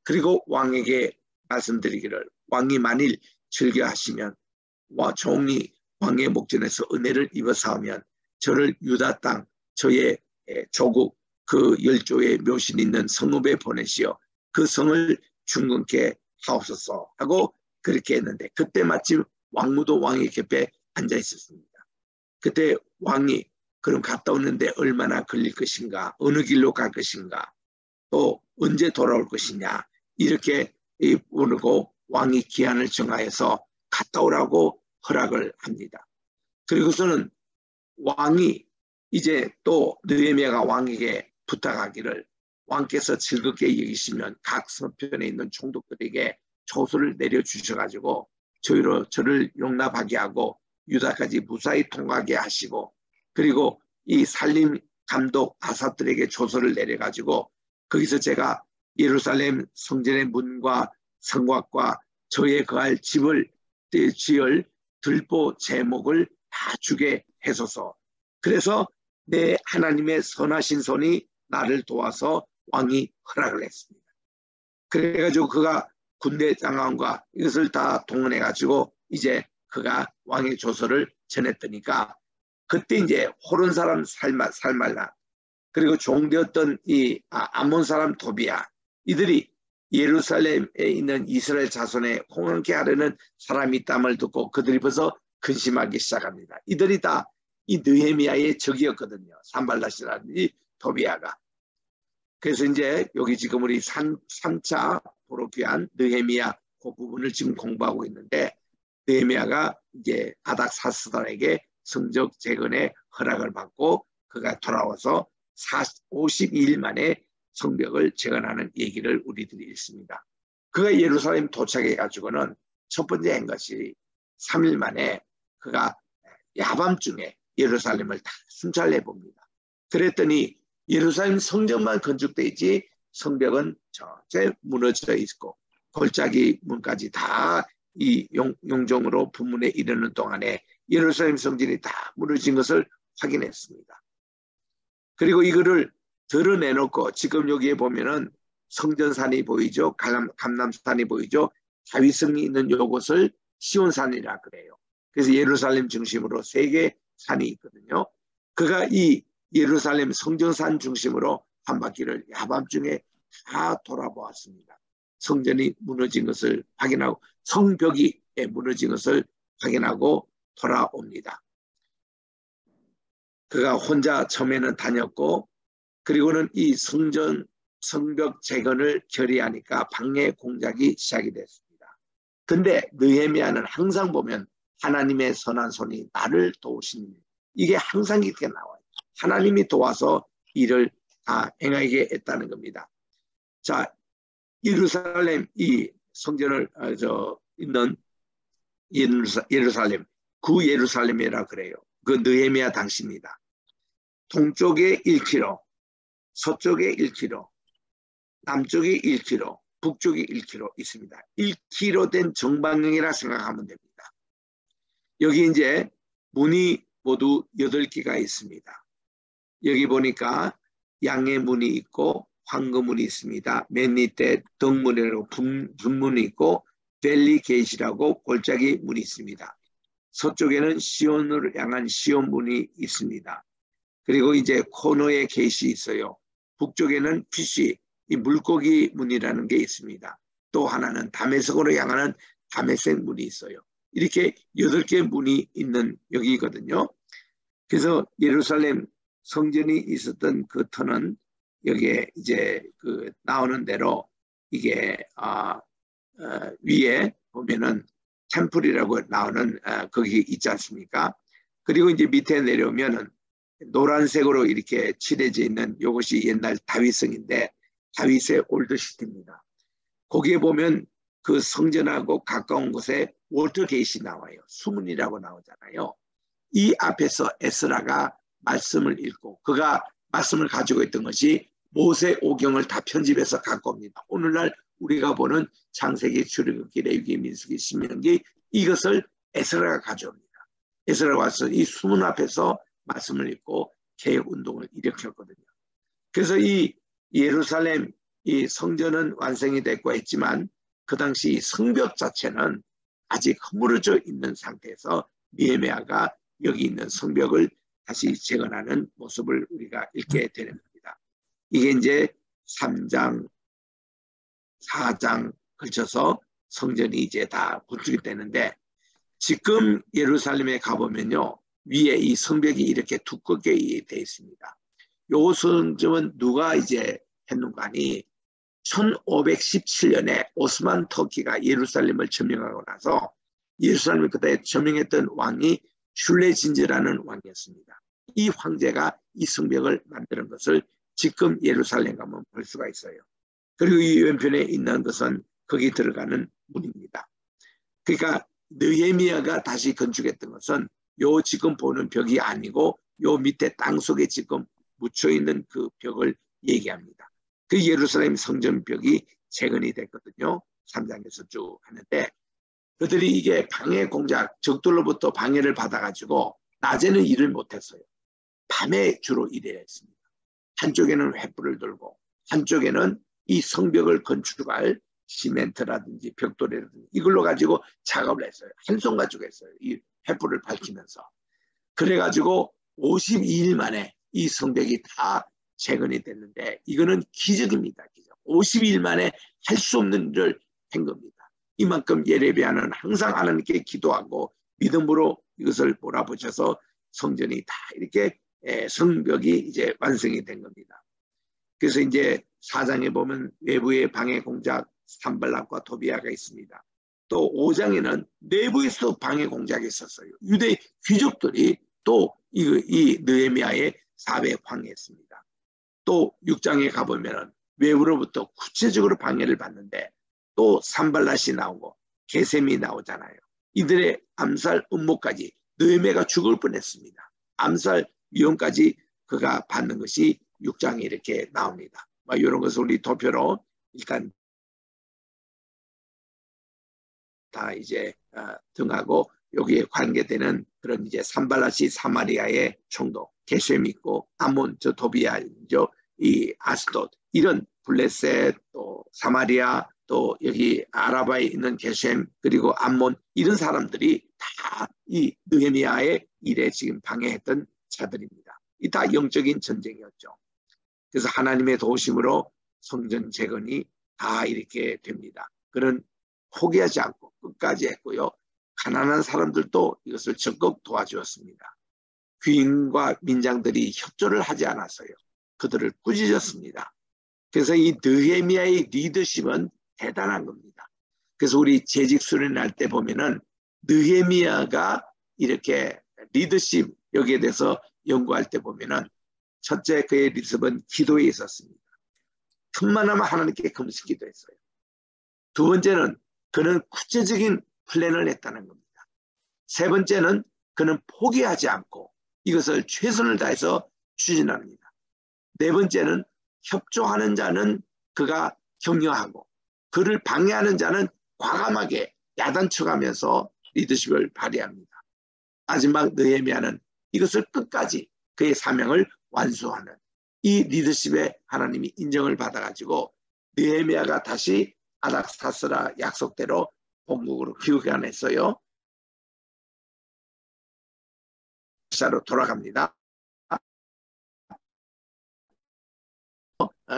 그리고 왕에게 말씀드리기를 왕이 만일 즐겨하시면 종이 왕의 목전에서 은혜를 입어사오면 저를 유다 땅 저의 조국 그 열조의 묘신 있는 성읍에 보내시어 그 성을 중근케 하옵소서 하고 그렇게 했는데 그때 마침 왕무도 왕의 곁에 앉아 있었습니다. 그때 왕이 그럼 갔다 오는데 얼마나 걸릴 것인가, 어느 길로 갈 것인가, 또 언제 돌아올 것이냐 이렇게 모르고 왕이 기한을 정하여서 갔다 오라고 허락을 합니다. 그리고서는 왕이 이제 또 느헤미야가 왕에게 부탁하기를 왕께서 즐겁게 여기시면 각 서편에 있는 총독들에게 조서를 내려주셔가지고 저를 용납하게 하고 유다까지 무사히 통과하게 하시고 그리고 이 살림 감독 아삽들에게 조서를 내려가지고 거기서 제가 예루살렘 성전의 문과 성곽과 저의 거할 집을 지을 들보 제목을 다 주게 해소서. 그래서 내 하나님의 선하신 손이 나를 도와서 왕이 허락을 했습니다. 그래가지고 그가 군대 장관과 이것을 다 동원해가지고 이제 그가 왕의 조서를 전했더니까 그때 이제 호론 사람 살말라 그리고 종되었던 이 암몬 사람 도비야 이들이 예루살렘에 있는 이스라엘 자손에 홍한케 하려는 사람이 있다을 듣고 그들이 벌써 근심하기 시작합니다. 이들이 다 이 느헤미야의 적이었거든요. 산발랏이라든지 도비야가. 그래서 이제 여기 지금 우리 3차 보러 귀한 느헤미야 그 부분을 지금 공부하고 있는데 느헤미야가 이제 아닥사스단에게 성적 재건의 허락을 받고 그가 돌아와서 52일 만에 성벽을 재건하는 얘기를 우리들이 읽습니다. 그가 예루살렘 도착해 가지고는 첫 번째 한 것이 3일 만에 그가 야밤중에 예루살렘을 다 순찰해 봅니다. 그랬더니 예루살렘 성전만 건축되어 있지 성벽은 전체 무너져 있고 골짜기 문까지 다 이 용종으로 분문에 이르는 동안에 예루살렘 성전이 다 무너진 것을 확인했습니다. 그리고 이거를 드러내놓고 지금 여기에 보면은 성전산이 보이죠. 감람산이 보이죠. 다윗성이 있는 이곳을 시온산이라 그래요. 그래서 예루살렘 중심으로 3개 산이 있거든요. 그가 이 예루살렘 성전산 중심으로 한 바퀴를 야밤중에 다 돌아보았습니다. 성전이 무너진 것을 확인하고 성벽이 무너진 것을 확인하고 돌아옵니다. 그가 혼자 처음에는 다녔고 그리고는 이 성벽 재건을 결의하니까 방해 공작이 시작이 됐습니다. 근데 느헤미야는 항상 보면 하나님의 선한 손이 나를 도우시니 이게 항상 이렇게 나와요. 하나님이 도와서 일을 다 행하게 했다는 겁니다. 자, 예루살렘 이 성전을 있는 예루살렘 구 예루살렘이라 그래요. 그 느헤미야 당시입니다. 동쪽에 1km, 서쪽에 1km, 남쪽에 1km, 북쪽에 1km 있습니다. 1km 된 정방형이라 생각하면 됩니다. 여기 이제 문이 모두 8개가 있습니다. 여기 보니까 양의 문이 있고 황금문이 있습니다. 맨 밑에 덕문이라고 분문이 있고 벨리 게이시라고 골짜기 문이 있습니다. 서쪽에는 시온을 향한 시온문이 있습니다. 그리고 이제 코너에 게이시 있어요. 북쪽에는 피시, 이 물고기 문이라는 게 있습니다. 또 하나는 다메섹으로 향하는 다메섹 문이 있어요. 이렇게 8개 문이 있는 여기거든요. 그래서 예루살렘 성전이 있었던 그 터는 여기에 이제 그 나오는 대로 이게 위에 보면은 템플이라고 나오는 거기 있지 않습니까? 그리고 이제 밑에 내려오면은 노란색으로 이렇게 칠해져 있는 이것이 옛날 다윗성인데 다윗의 올드시티입니다. 거기에 보면 그 성전하고 가까운 곳에 워터게이트가 나와요. 수문이라고 나오잖아요. 이 앞에서 에스라가 말씀을 읽고 그가 말씀을 가지고 있던 것이 모세 오경을 다 편집해서 갖고 옵니다. 오늘날 우리가 보는 창세기, 출애굽기, 레위기, 민수기, 신명기 이것을 에스라가 가져옵니다. 에스라가 와서 이 수문 앞에서 말씀을 읽고 개혁운동을 일으켰거든요. 그래서 이 예루살렘 이 성전은 완성이 됐고 했지만 그 당시 성벽 자체는 아직 허물어져 있는 상태에서 느헤미야가 여기 있는 성벽을 다시 재건하는 모습을 우리가 읽게 되는 겁니다. 이게 이제 3장, 4장 걸쳐서 성전이 이제 다 건축이 되는데 지금 예루살렘에 가보면요. 위에 이 성벽이 이렇게 두껍게 되어 있습니다. 요 성전은 누가 이제 했는가 하니 1517년에 오스만 터키가 예루살렘을 점령하고 나서 예루살렘을 그때 점령했던 왕이 슐레진즈라는 왕이었습니다. 이 황제가 이 성벽을 만드는 것을 지금 예루살렘 가면 볼 수가 있어요. 그리고 이 왼편에 있는 것은 거기 들어가는 문입니다. 그러니까 느헤미야가 다시 건축했던 것은 요 지금 보는 벽이 아니고 요 밑에 땅 속에 지금 묻혀 있는 그 벽을 얘기합니다. 그 예루살렘 성전벽이 재건이 됐거든요. 3장에서 쭉 하는데 그들이 이게 방해 공작, 적들로부터 방해를 받아가지고 낮에는 일을 못했어요. 밤에 주로 일해야 했습니다. 한쪽에는 횃불을 들고 한쪽에는 이 성벽을 건축할 시멘트라든지 벽돌이라든지 이걸로 가지고 작업을 했어요. 한 손 가지고 했어요. 이 횃불을 밝히면서. 그래가지고 52일 만에 이 성벽이 다 재건이 됐는데 이거는 기적입니다. 기적. 52일 만에 할 수 없는 일을 한 겁니다. 이만큼 예레미야는 항상 하나님께 기도하고 믿음으로 이것을 몰아붙여서 성전이 다 이렇게 성벽이 이제 완성이 된 겁니다. 그래서 이제 4장에 보면 외부의 방해 공작 산발락과 토비아가 있습니다. 또 5장에는 내부에서 방해 공작이 있었어요. 유대 귀족들이 또 이 느헤미야의 사회에 방해했습니다. 또 6장에 가보면 외부로부터 구체적으로 방해를 받는데 또 산발랏이 나오고 게셈이 나오잖아요. 이들의 암살 음모까지 느헤미야가 죽을 뻔했습니다. 암살 위험까지 그가 받는 것이 6장에 이렇게 나옵니다. 이런 것을 우리 도표로 일단 다 이제 등하고 여기에 관계되는 그런 이제 산발랏이 사마리아의 총독, 게셈이 있고 아몬, 저 토비아, 이 아스돗 이런 블레셋 또 사마리아 또 여기 아라바에 있는 게셈 그리고 암몬 이런 사람들이 다 이 느헤미야의 일에 지금 방해했던 자들입니다. 이 다 영적인 전쟁이었죠. 그래서 하나님의 도우심으로 성전 재건이 다 이렇게 됩니다. 그는 포기하지 않고 끝까지 했고요. 가난한 사람들도 이것을 적극 도와주었습니다. 귀인과 민장들이 협조를 하지 않았어요. 그들을 꾸짖었습니다. 그래서 이 느헤미야의 리더십은 대단한 겁니다. 그래서 우리 재직 수련할 때 보면은 느헤미야가 이렇게 리더십 여기에 대해서 연구할 때 보면은 첫째 그의 리더십은 기도에 있었습니다. 틈만 하면 하나님께 금식 기도했어요. 두 번째는 그는 구체적인 플랜을 했다는 겁니다. 세 번째는 그는 포기하지 않고 이것을 최선을 다해서 추진합니다. 네 번째는 협조하는 자는 그가 격려하고 그를 방해하는 자는 과감하게 야단쳐가면서 리더십을 발휘합니다. 마지막 느헤미야는 이것을 끝까지 그의 사명을 완수하는 이 리더십에 하나님이 인정을 받아가지고 느헤미야가 다시 아닥사스라 약속대로 본국으로 귀환했어요. 로 돌아갑니다.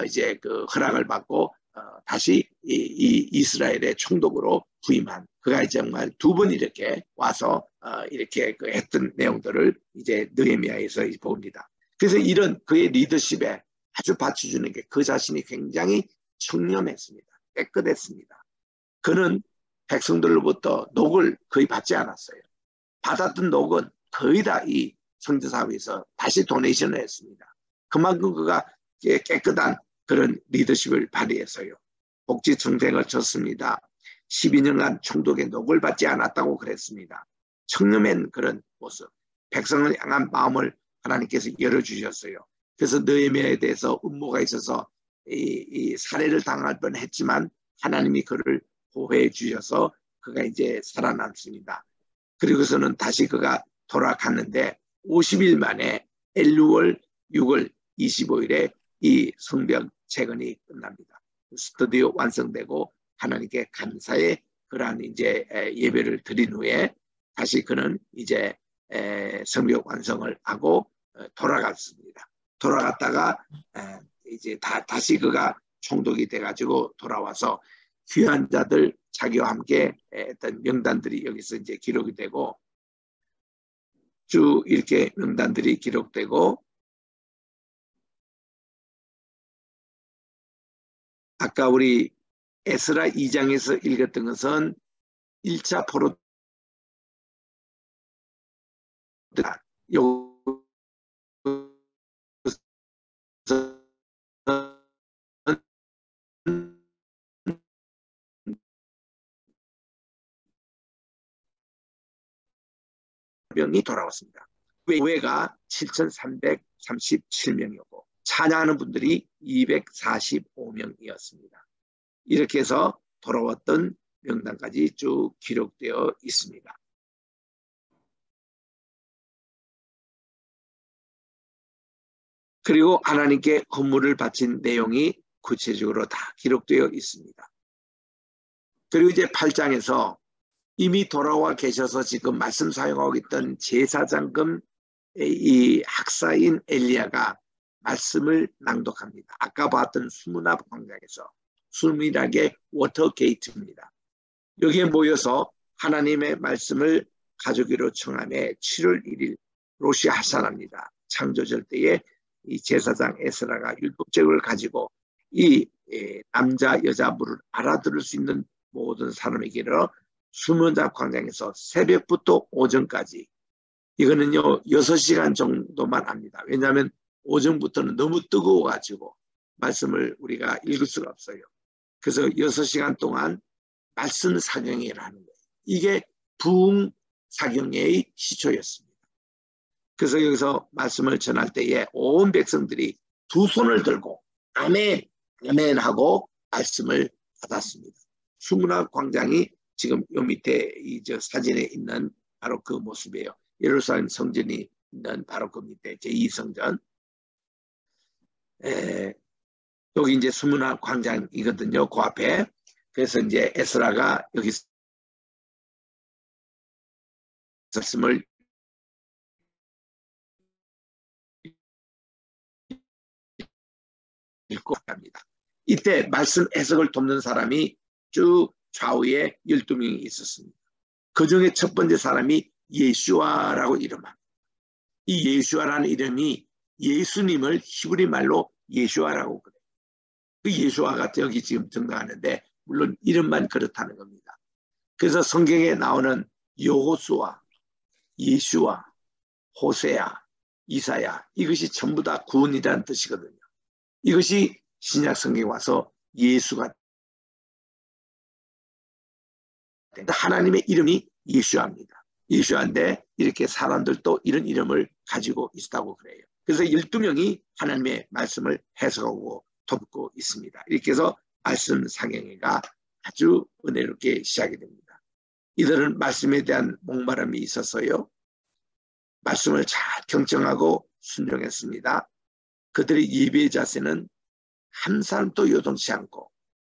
이제 그 허락을 받고 다시 이 이스라엘의 총독으로 부임한 그가 정말 두 번 이렇게 와서 이렇게 그 했던 내용들을 이제 느헤미야에서 봅니다. 그래서 이런 그의 리더십에 아주 받쳐주는 게 그 자신이 굉장히 청렴했습니다. 깨끗했습니다. 그는 백성들로부터 녹을 거의 받지 않았어요. 받았던 녹은 거의 다 이 성지사회에서 다시 도네이션을 했습니다. 그만큼 그가 깨끗한 그런 리더십을 발휘해서요. 복지청생을 쳤습니다. 12년간 총독의 녹을 받지 않았다고 그랬습니다. 청렴한 그런 모습, 백성을 향한 마음을 하나님께서 열어주셨어요. 그래서 느헤미야에 대해서 음모가 있어서 이 살해를 당할 뻔했지만 하나님이 그를 보호해 주셔서 그가 이제 살아남습니다. 그리고서는 다시 그가 돌아갔는데 50일 만에 엘루월 6월 25일에 이 성벽 재건이 끝납니다. 드디어 완성되고 하나님께 감사의 그러한 이제 예배를 드린 후에 다시 그는 이제 성벽 완성을 하고 돌아갔습니다. 돌아갔다가 이제 다시 그가 총독이 돼가지고 돌아와서 귀한 자들 자기와 함께 했던 명단들이 여기서 이제 기록이 되고 쭉 이렇게 명단들이 기록되고 아까 우리 에스라 2장에서 읽었던 것은 1차 포로 명이 돌아왔습니다. 교회가 7,337명이었고 찬양하는 분들이 245명이었습니다. 이렇게 해서 돌아왔던 명단까지 쭉 기록되어 있습니다. 그리고 하나님께 헌물을 바친 내용이 구체적으로 다 기록되어 있습니다. 그리고 이제 8장에서 이미 돌아와 계셔서 지금 말씀 사용하고 있던 제사장금 이 학사인 엘리야가 말씀을 낭독합니다. 아까 봤던 수문앞 광장에서 수문학의 워터게이트입니다. 여기에 모여서 하나님의 말씀을 가져오기로 청함에 7월 1일 로시 하샤나입니다. 창조절 때에 이 제사장 에스라가 율법책을 가지고 이 남자 여자 물을 알아들을 수 있는 모든 사람에게로 수문답 광장에서 새벽부터 오전까지 이거는요 6시간 정도만 합니다. 왜냐하면 오전부터는 너무 뜨거워가지고 말씀을 우리가 읽을 수가 없어요. 그래서 6시간 동안 말씀 사경회를 하는 거예요. 이게 부흥 사경회의 시초였습니다. 그래서 여기서 말씀을 전할 때에 온 백성들이 두 손을 들고 아멘 아멘 하고 말씀을 받았습니다. 수문학 광장이 지금 요 밑에 이 저 사진에 있는 바로 그 모습이에요. 예루살렘 성전이 있는 바로 그 밑에 제2성전. 여기 이제 수문학 광장이거든요. 그 앞에. 그래서 이제 에스라가 여기서 말씀을 읽고 합니다. 이때 말씀 해석을 돕는 사람이 쭉 좌우에 12명이 있었습니다. 그 중에 첫 번째 사람이 예수아라고 이름합니다. 이 예수아라는 이름이 예수님을 히브리 말로 예수아라고 그래요. 그 예수아가 여기 지금 등장하는데 물론 이름만 그렇다는 겁니다. 그래서 성경에 나오는 여호수아, 예수아, 호세아, 이사야 이것이 전부 다 구원이라는 뜻이거든요. 이것이 신약 성경에 와서 예수가 하나님의 이름이 예수아입니다. 예수아인데 이렇게 사람들도 이런 이름을 가지고 있다고 그래요. 그래서 12명이 하나님의 말씀을 해석하고 돕고 있습니다. 이렇게 해서 말씀 상행회가 아주 은혜롭게 시작이 됩니다. 이들은 말씀에 대한 목마름이 있었어요. 말씀을 잘 경청하고 순종했습니다. 그들의 예배의 자세는 한 사람도 요동치 않고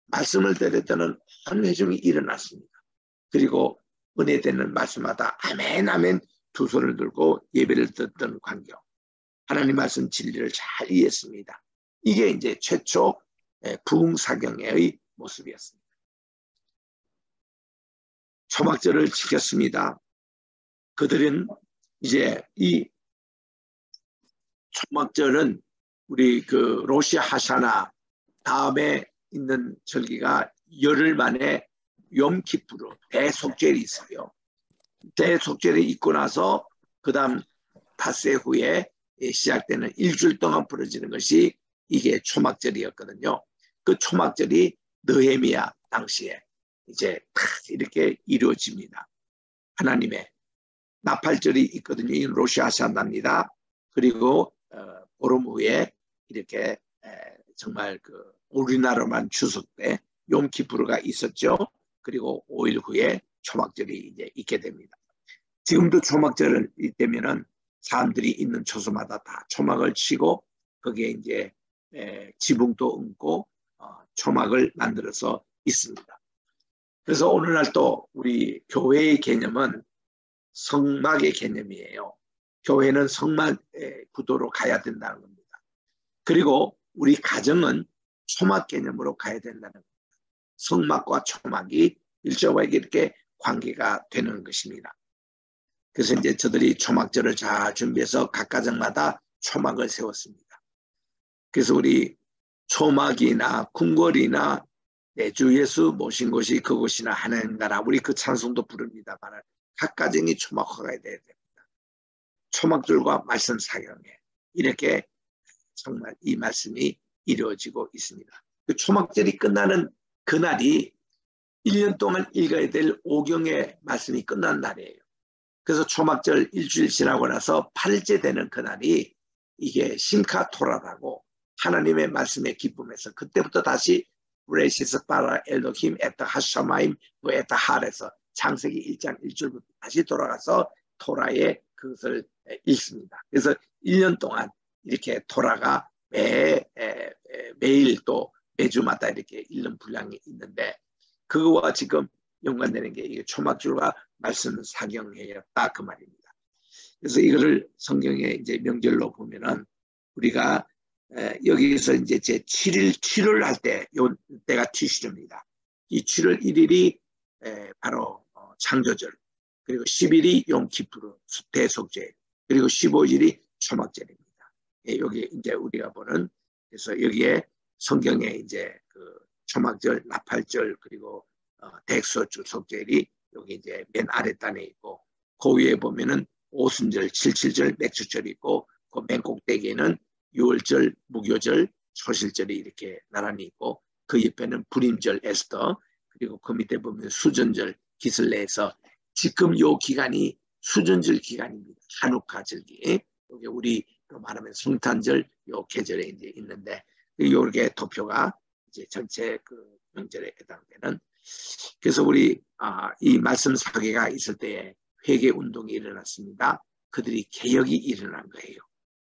말씀을 들었더니 한 회중이 일어났습니다. 그리고 은혜되는 말씀마다 아멘 아멘 두 손을 들고 예배를 듣던 광경. 하나님 말씀 진리를 잘 이해했습니다. 이게 이제 최초 부흥사경회의 모습이었습니다. 초막절을 지켰습니다. 그들은 이제 이 초막절은 우리 그 로시 하샤나 다음에 있는 절기가 열흘 만에 욤키푸르 대속절이 있어요. 대속절이 있고 나서 그 다음 닷새 후에 시작되는 일주일 동안 벌어지는 것이 이게 초막절이었거든요. 그 초막절이 느헤미야 당시에 이제 이렇게 이루어집니다. 하나님의 나팔절이 있거든요. 이 로시 하샤나입니다. 그리고 보름 후에 이렇게 정말 그 우리나라만 추석 때 욤키푸르가 있었죠. 그리고 5일 후에 초막절이 이제 있게 됩니다. 지금도 초막절을 이때면은 사람들이 있는 초소마다 다 초막을 치고 거기에 이제 지붕도 얹고 초막을 만들어서 있습니다. 그래서 오늘날 또 우리 교회의 개념은 성막의 개념이에요. 교회는 성막 구도로 가야 된다는 겁니다. 그리고 우리 가정은 초막 개념으로 가야 된다는 겁니다. 성막과 초막이 일정하게 이렇게 관계가 되는 것입니다. 그래서 이제 저들이 초막절을 잘 준비해서 각 가정마다 초막을 세웠습니다. 그래서 우리 초막이나 궁궐이나 주 예수 모신 곳이 그곳이나 하나님 나라, 우리 그 찬송도 부릅니다만 각 가정이 초막화가 돼야 됩니다. 초막절과 말씀 사경에 이렇게 정말 이 말씀이 이루어지고 있습니다. 그 초막절이 끝나는 그날이 1년 동안 읽어야 될 오경의 말씀이 끝난 날이에요. 그래서 초막절 일주일 지나고 나서 8일째 되는 그날이 이게 심카토라라고 하나님의 말씀에 기쁨에서 그때부터 다시 브레시스 바라 엘로힘 에타 하샤마임 에타 할에서 창세기 1장 1절부터 다시 돌아가서 토라의 그것을 읽습니다. 그래서 1년 동안 이렇게 토라가 매일 또 매주마다 이렇게 읽는 분량이 있는데 그거와 지금 연관되는 게 이게 초막절과 말씀 사경회였다 그 말입니다. 그래서 이거를 성경에 이제 명절로 보면은 우리가 여기서 이제 제 7일 7월 할 때 요 때가 티시입니다. 이 7월 1일이 바로 창조절, 그리고 10일이 용키푸르 대속절, 그리고 15일이 초막절입니다. 여기 이제 우리가 보는 그래서 여기에 성경에 이제 그 초막절, 나팔절 그리고 대소 주속절이 여기 이제 맨 아래 단에 있고 그 위에 보면은 오순절, 칠칠절, 맥주절이 있고 그 맨 꼭대기에는 유월절, 무교절, 초실절이 이렇게 나란히 있고 그 옆에는 불임절, 에스더 그리고 그 밑에 보면 수전절, 기슬레에서 지금 요 기간이 수전절 기간입니다. 한우카 절기. 여기 우리로 말하면 성탄절 요 계절에 이제 있는데 요렇게 도표가 이제 전체 그 명절에 해당되는. 그래서 우리 이 말씀 사계가 있을 때에 회개 운동이 일어났습니다. 그들이 개혁이 일어난 거예요.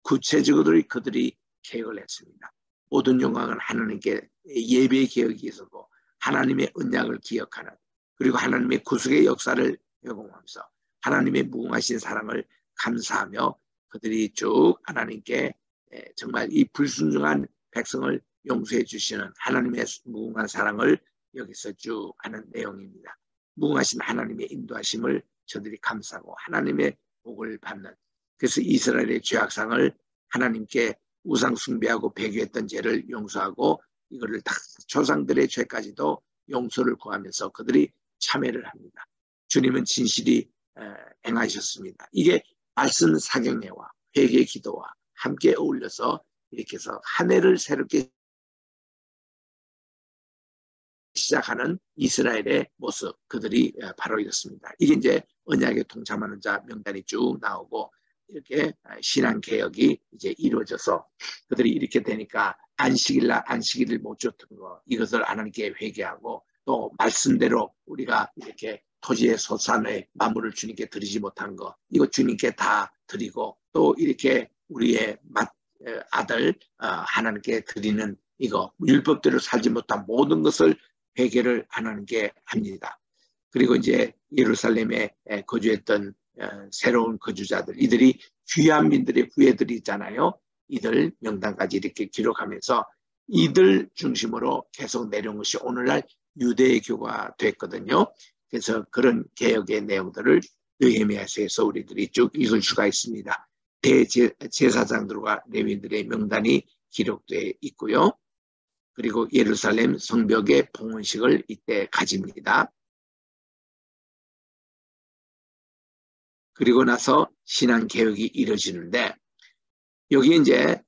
구체적으로 그들이 개혁을 했습니다. 모든 영광은 하나님께 예배 개혁이 있었고 하나님의 언약을 기억하는 그리고 하나님의 구속의 역사를 회공하면서 하나님의 무궁하신 사랑을 감사하며 그들이 쭉 하나님께 정말 이 불순종한 백성을 용서해 주시는 하나님의 무궁한 사랑을 여기서 쭉 하는 내용입니다. 무궁하신 하나님의 인도하심을 저들이 감사하고 하나님의 복을 받는. 그래서 이스라엘의 죄악상을 하나님께 우상 숭배하고 배교했던 죄를 용서하고 이거를 다 조상들의 죄까지도 용서를 구하면서 그들이 참회를 합니다. 주님은 진실이 행하셨습니다. 이게 말씀 사경회와 회개 기도와 함께 어울려서 이렇게 해서 한 해를 새롭게 시작하는 이스라엘의 모습, 그들이 바로 이렇습니다. 이게 이제 언약에 동참하는 자 명단이 쭉 나오고 이렇게 신앙 개혁이 이제 이루어져서 그들이 이렇게 되니까 안식일날 안식일을 못 줬던 거 이것을 하나님께 회개하고 또 말씀대로 우리가 이렇게 토지의 소산의 만물을 주님께 드리지 못한 거 이거 주님께 다 드리고 또 이렇게 우리의 아들 하나님께 드리는 이거 율법대로 살지 못한 모든 것을 회개를 하나님께 합니다. 그리고 이제 예루살렘에 거주했던 새로운 거주자들 이들이 귀한 민들의 후예들이 있잖아요. 이들 명단까지 이렇게 기록하면서 이들 중심으로 계속 내려온 것이 오늘날 유대교가 됐거든요. 그래서 그런 개혁의 내용들을 느헤미야서에서 우리들이 쭉 읽을 수가 있습니다. 대제사장들과 레위인들의 명단이 기록되어 있고요. 그리고 예루살렘 성벽의 봉헌식을 이때 가집니다. 그리고 나서 신앙개혁이 이루어지는데 여기 이제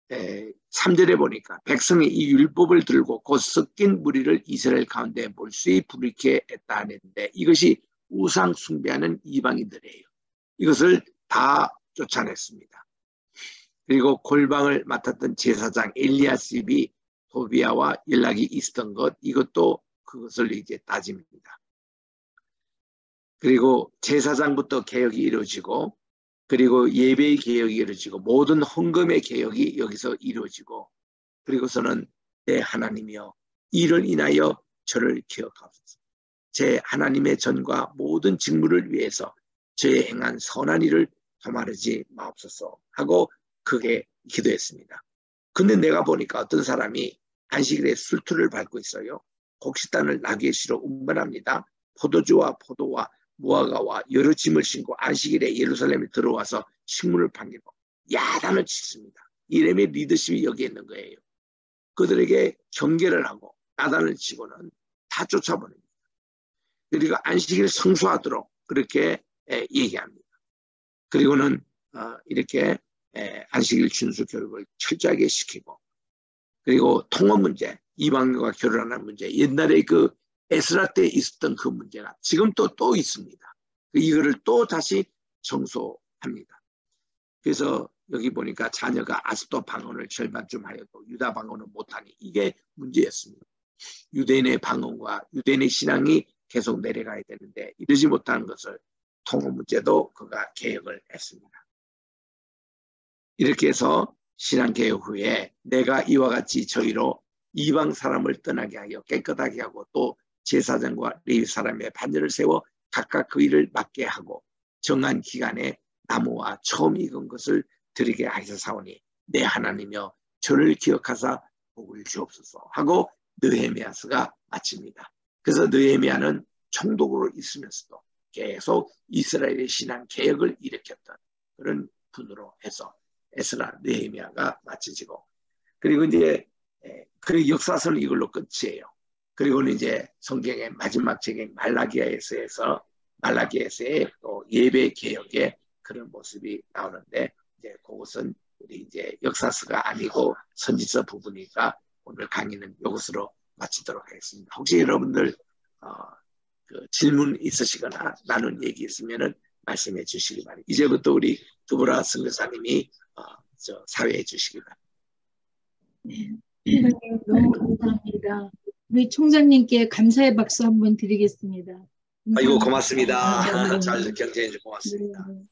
3절에 보니까 백성이 이 율법을 들고 곧 섞인 무리를 이스라엘 가운데 몰수히 불이게 했다 하는데 이것이 우상 숭배하는 이방인들이에요. 이것을 다 쫓아냈습니다. 그리고 골방을 맡았던 제사장 엘리야십이 도비아와 연락이 있었던 것 이것도 그것을 이제 따집니다. 그리고 제사장부터 개혁이 이루어지고 그리고 예배의 개혁이 이루어지고 모든 헌금의 개혁이 여기서 이루어지고 그리고서는 내 하나님이여 이를 인하여 저를 기억하소서. 제 하나님의 전과 모든 직무를 위해서 저의 행한 선한 일을 도말하지 마옵소서 하고 크게 기도했습니다. 근데 내가 보니까 어떤 사람이 안식일에 술투를 밟고 있어요. 곡식단을 나귀에 실어 운반합니다. 포도주와 포도와 무화과와 여러 짐을 신고 안식일에 예루살렘에 들어와서 식물을 반기고 야단을 치습니다. 예레미야 리더십이 여기에 있는 거예요. 그들에게 경계를 하고 야단을 치고는 다 쫓아보냅니다. 그리고 안식일을 성수하도록 그렇게 얘기합니다. 그리고는 이렇게 안식일 준수 교육을 철저하게 시키고, 그리고 통혼 문제, 이방인과 결혼하는 문제, 옛날에 그 에스라 때 있었던 그 문제가 지금 또 있습니다. 이거를 또 다시 정소합니다. 그래서 여기 보니까 자녀가 아직도 방언을 절반쯤 하여도 유다 방언은 못하니 이게 문제였습니다. 유대인의 방언과 유대인의 신앙이 계속 내려가야 되는데 이러지 못하는 것을 통혼 문제도 그가 개혁을 했습니다. 이렇게 해서 신앙개혁 후에 내가 이와 같이 저희로 이방 사람을 떠나게 하여 깨끗하게 하고 또 제사장과 레위 사람의 반열을 세워 각각 그 일을 맡게 하고 정한 기간에 나무와 처음 익은 것을 드리게 하셨사오니 내 하나님이여 저를 기억하사 복을 주옵소서 하고 느헤미야스가 마칩니다. 그래서 느헤미야는 총독으로 있으면서도 계속 이스라엘의 신앙 개혁을 일으켰던 그런 분으로 해서 에스라 느헤미야가 마쳐지고, 그리고 이제 그 역사서는 이걸로 끝이에요. 그리고는 이제 성경의 마지막 책인 말라기에서의 또 예배 개혁의 그런 모습이 나오는데, 이제 그것은 우리 이제 역사서가 아니고 선지서 부분이니까 오늘 강의는 이것으로 마치도록 하겠습니다. 혹시 여러분들 그 질문 있으시거나 나눈 얘기 있으면은 말씀해 주시기 바랍니다. 이제부터 우리 두브라 선교사님이 사회해 주시기 바랍니다. 네, 총장님 너무 감사합니다. 우리 총장님께 감사의 박수 한번 드리겠습니다. 아이고 고맙습니다. 잘 경제해 주셔서 고맙습니다. 네.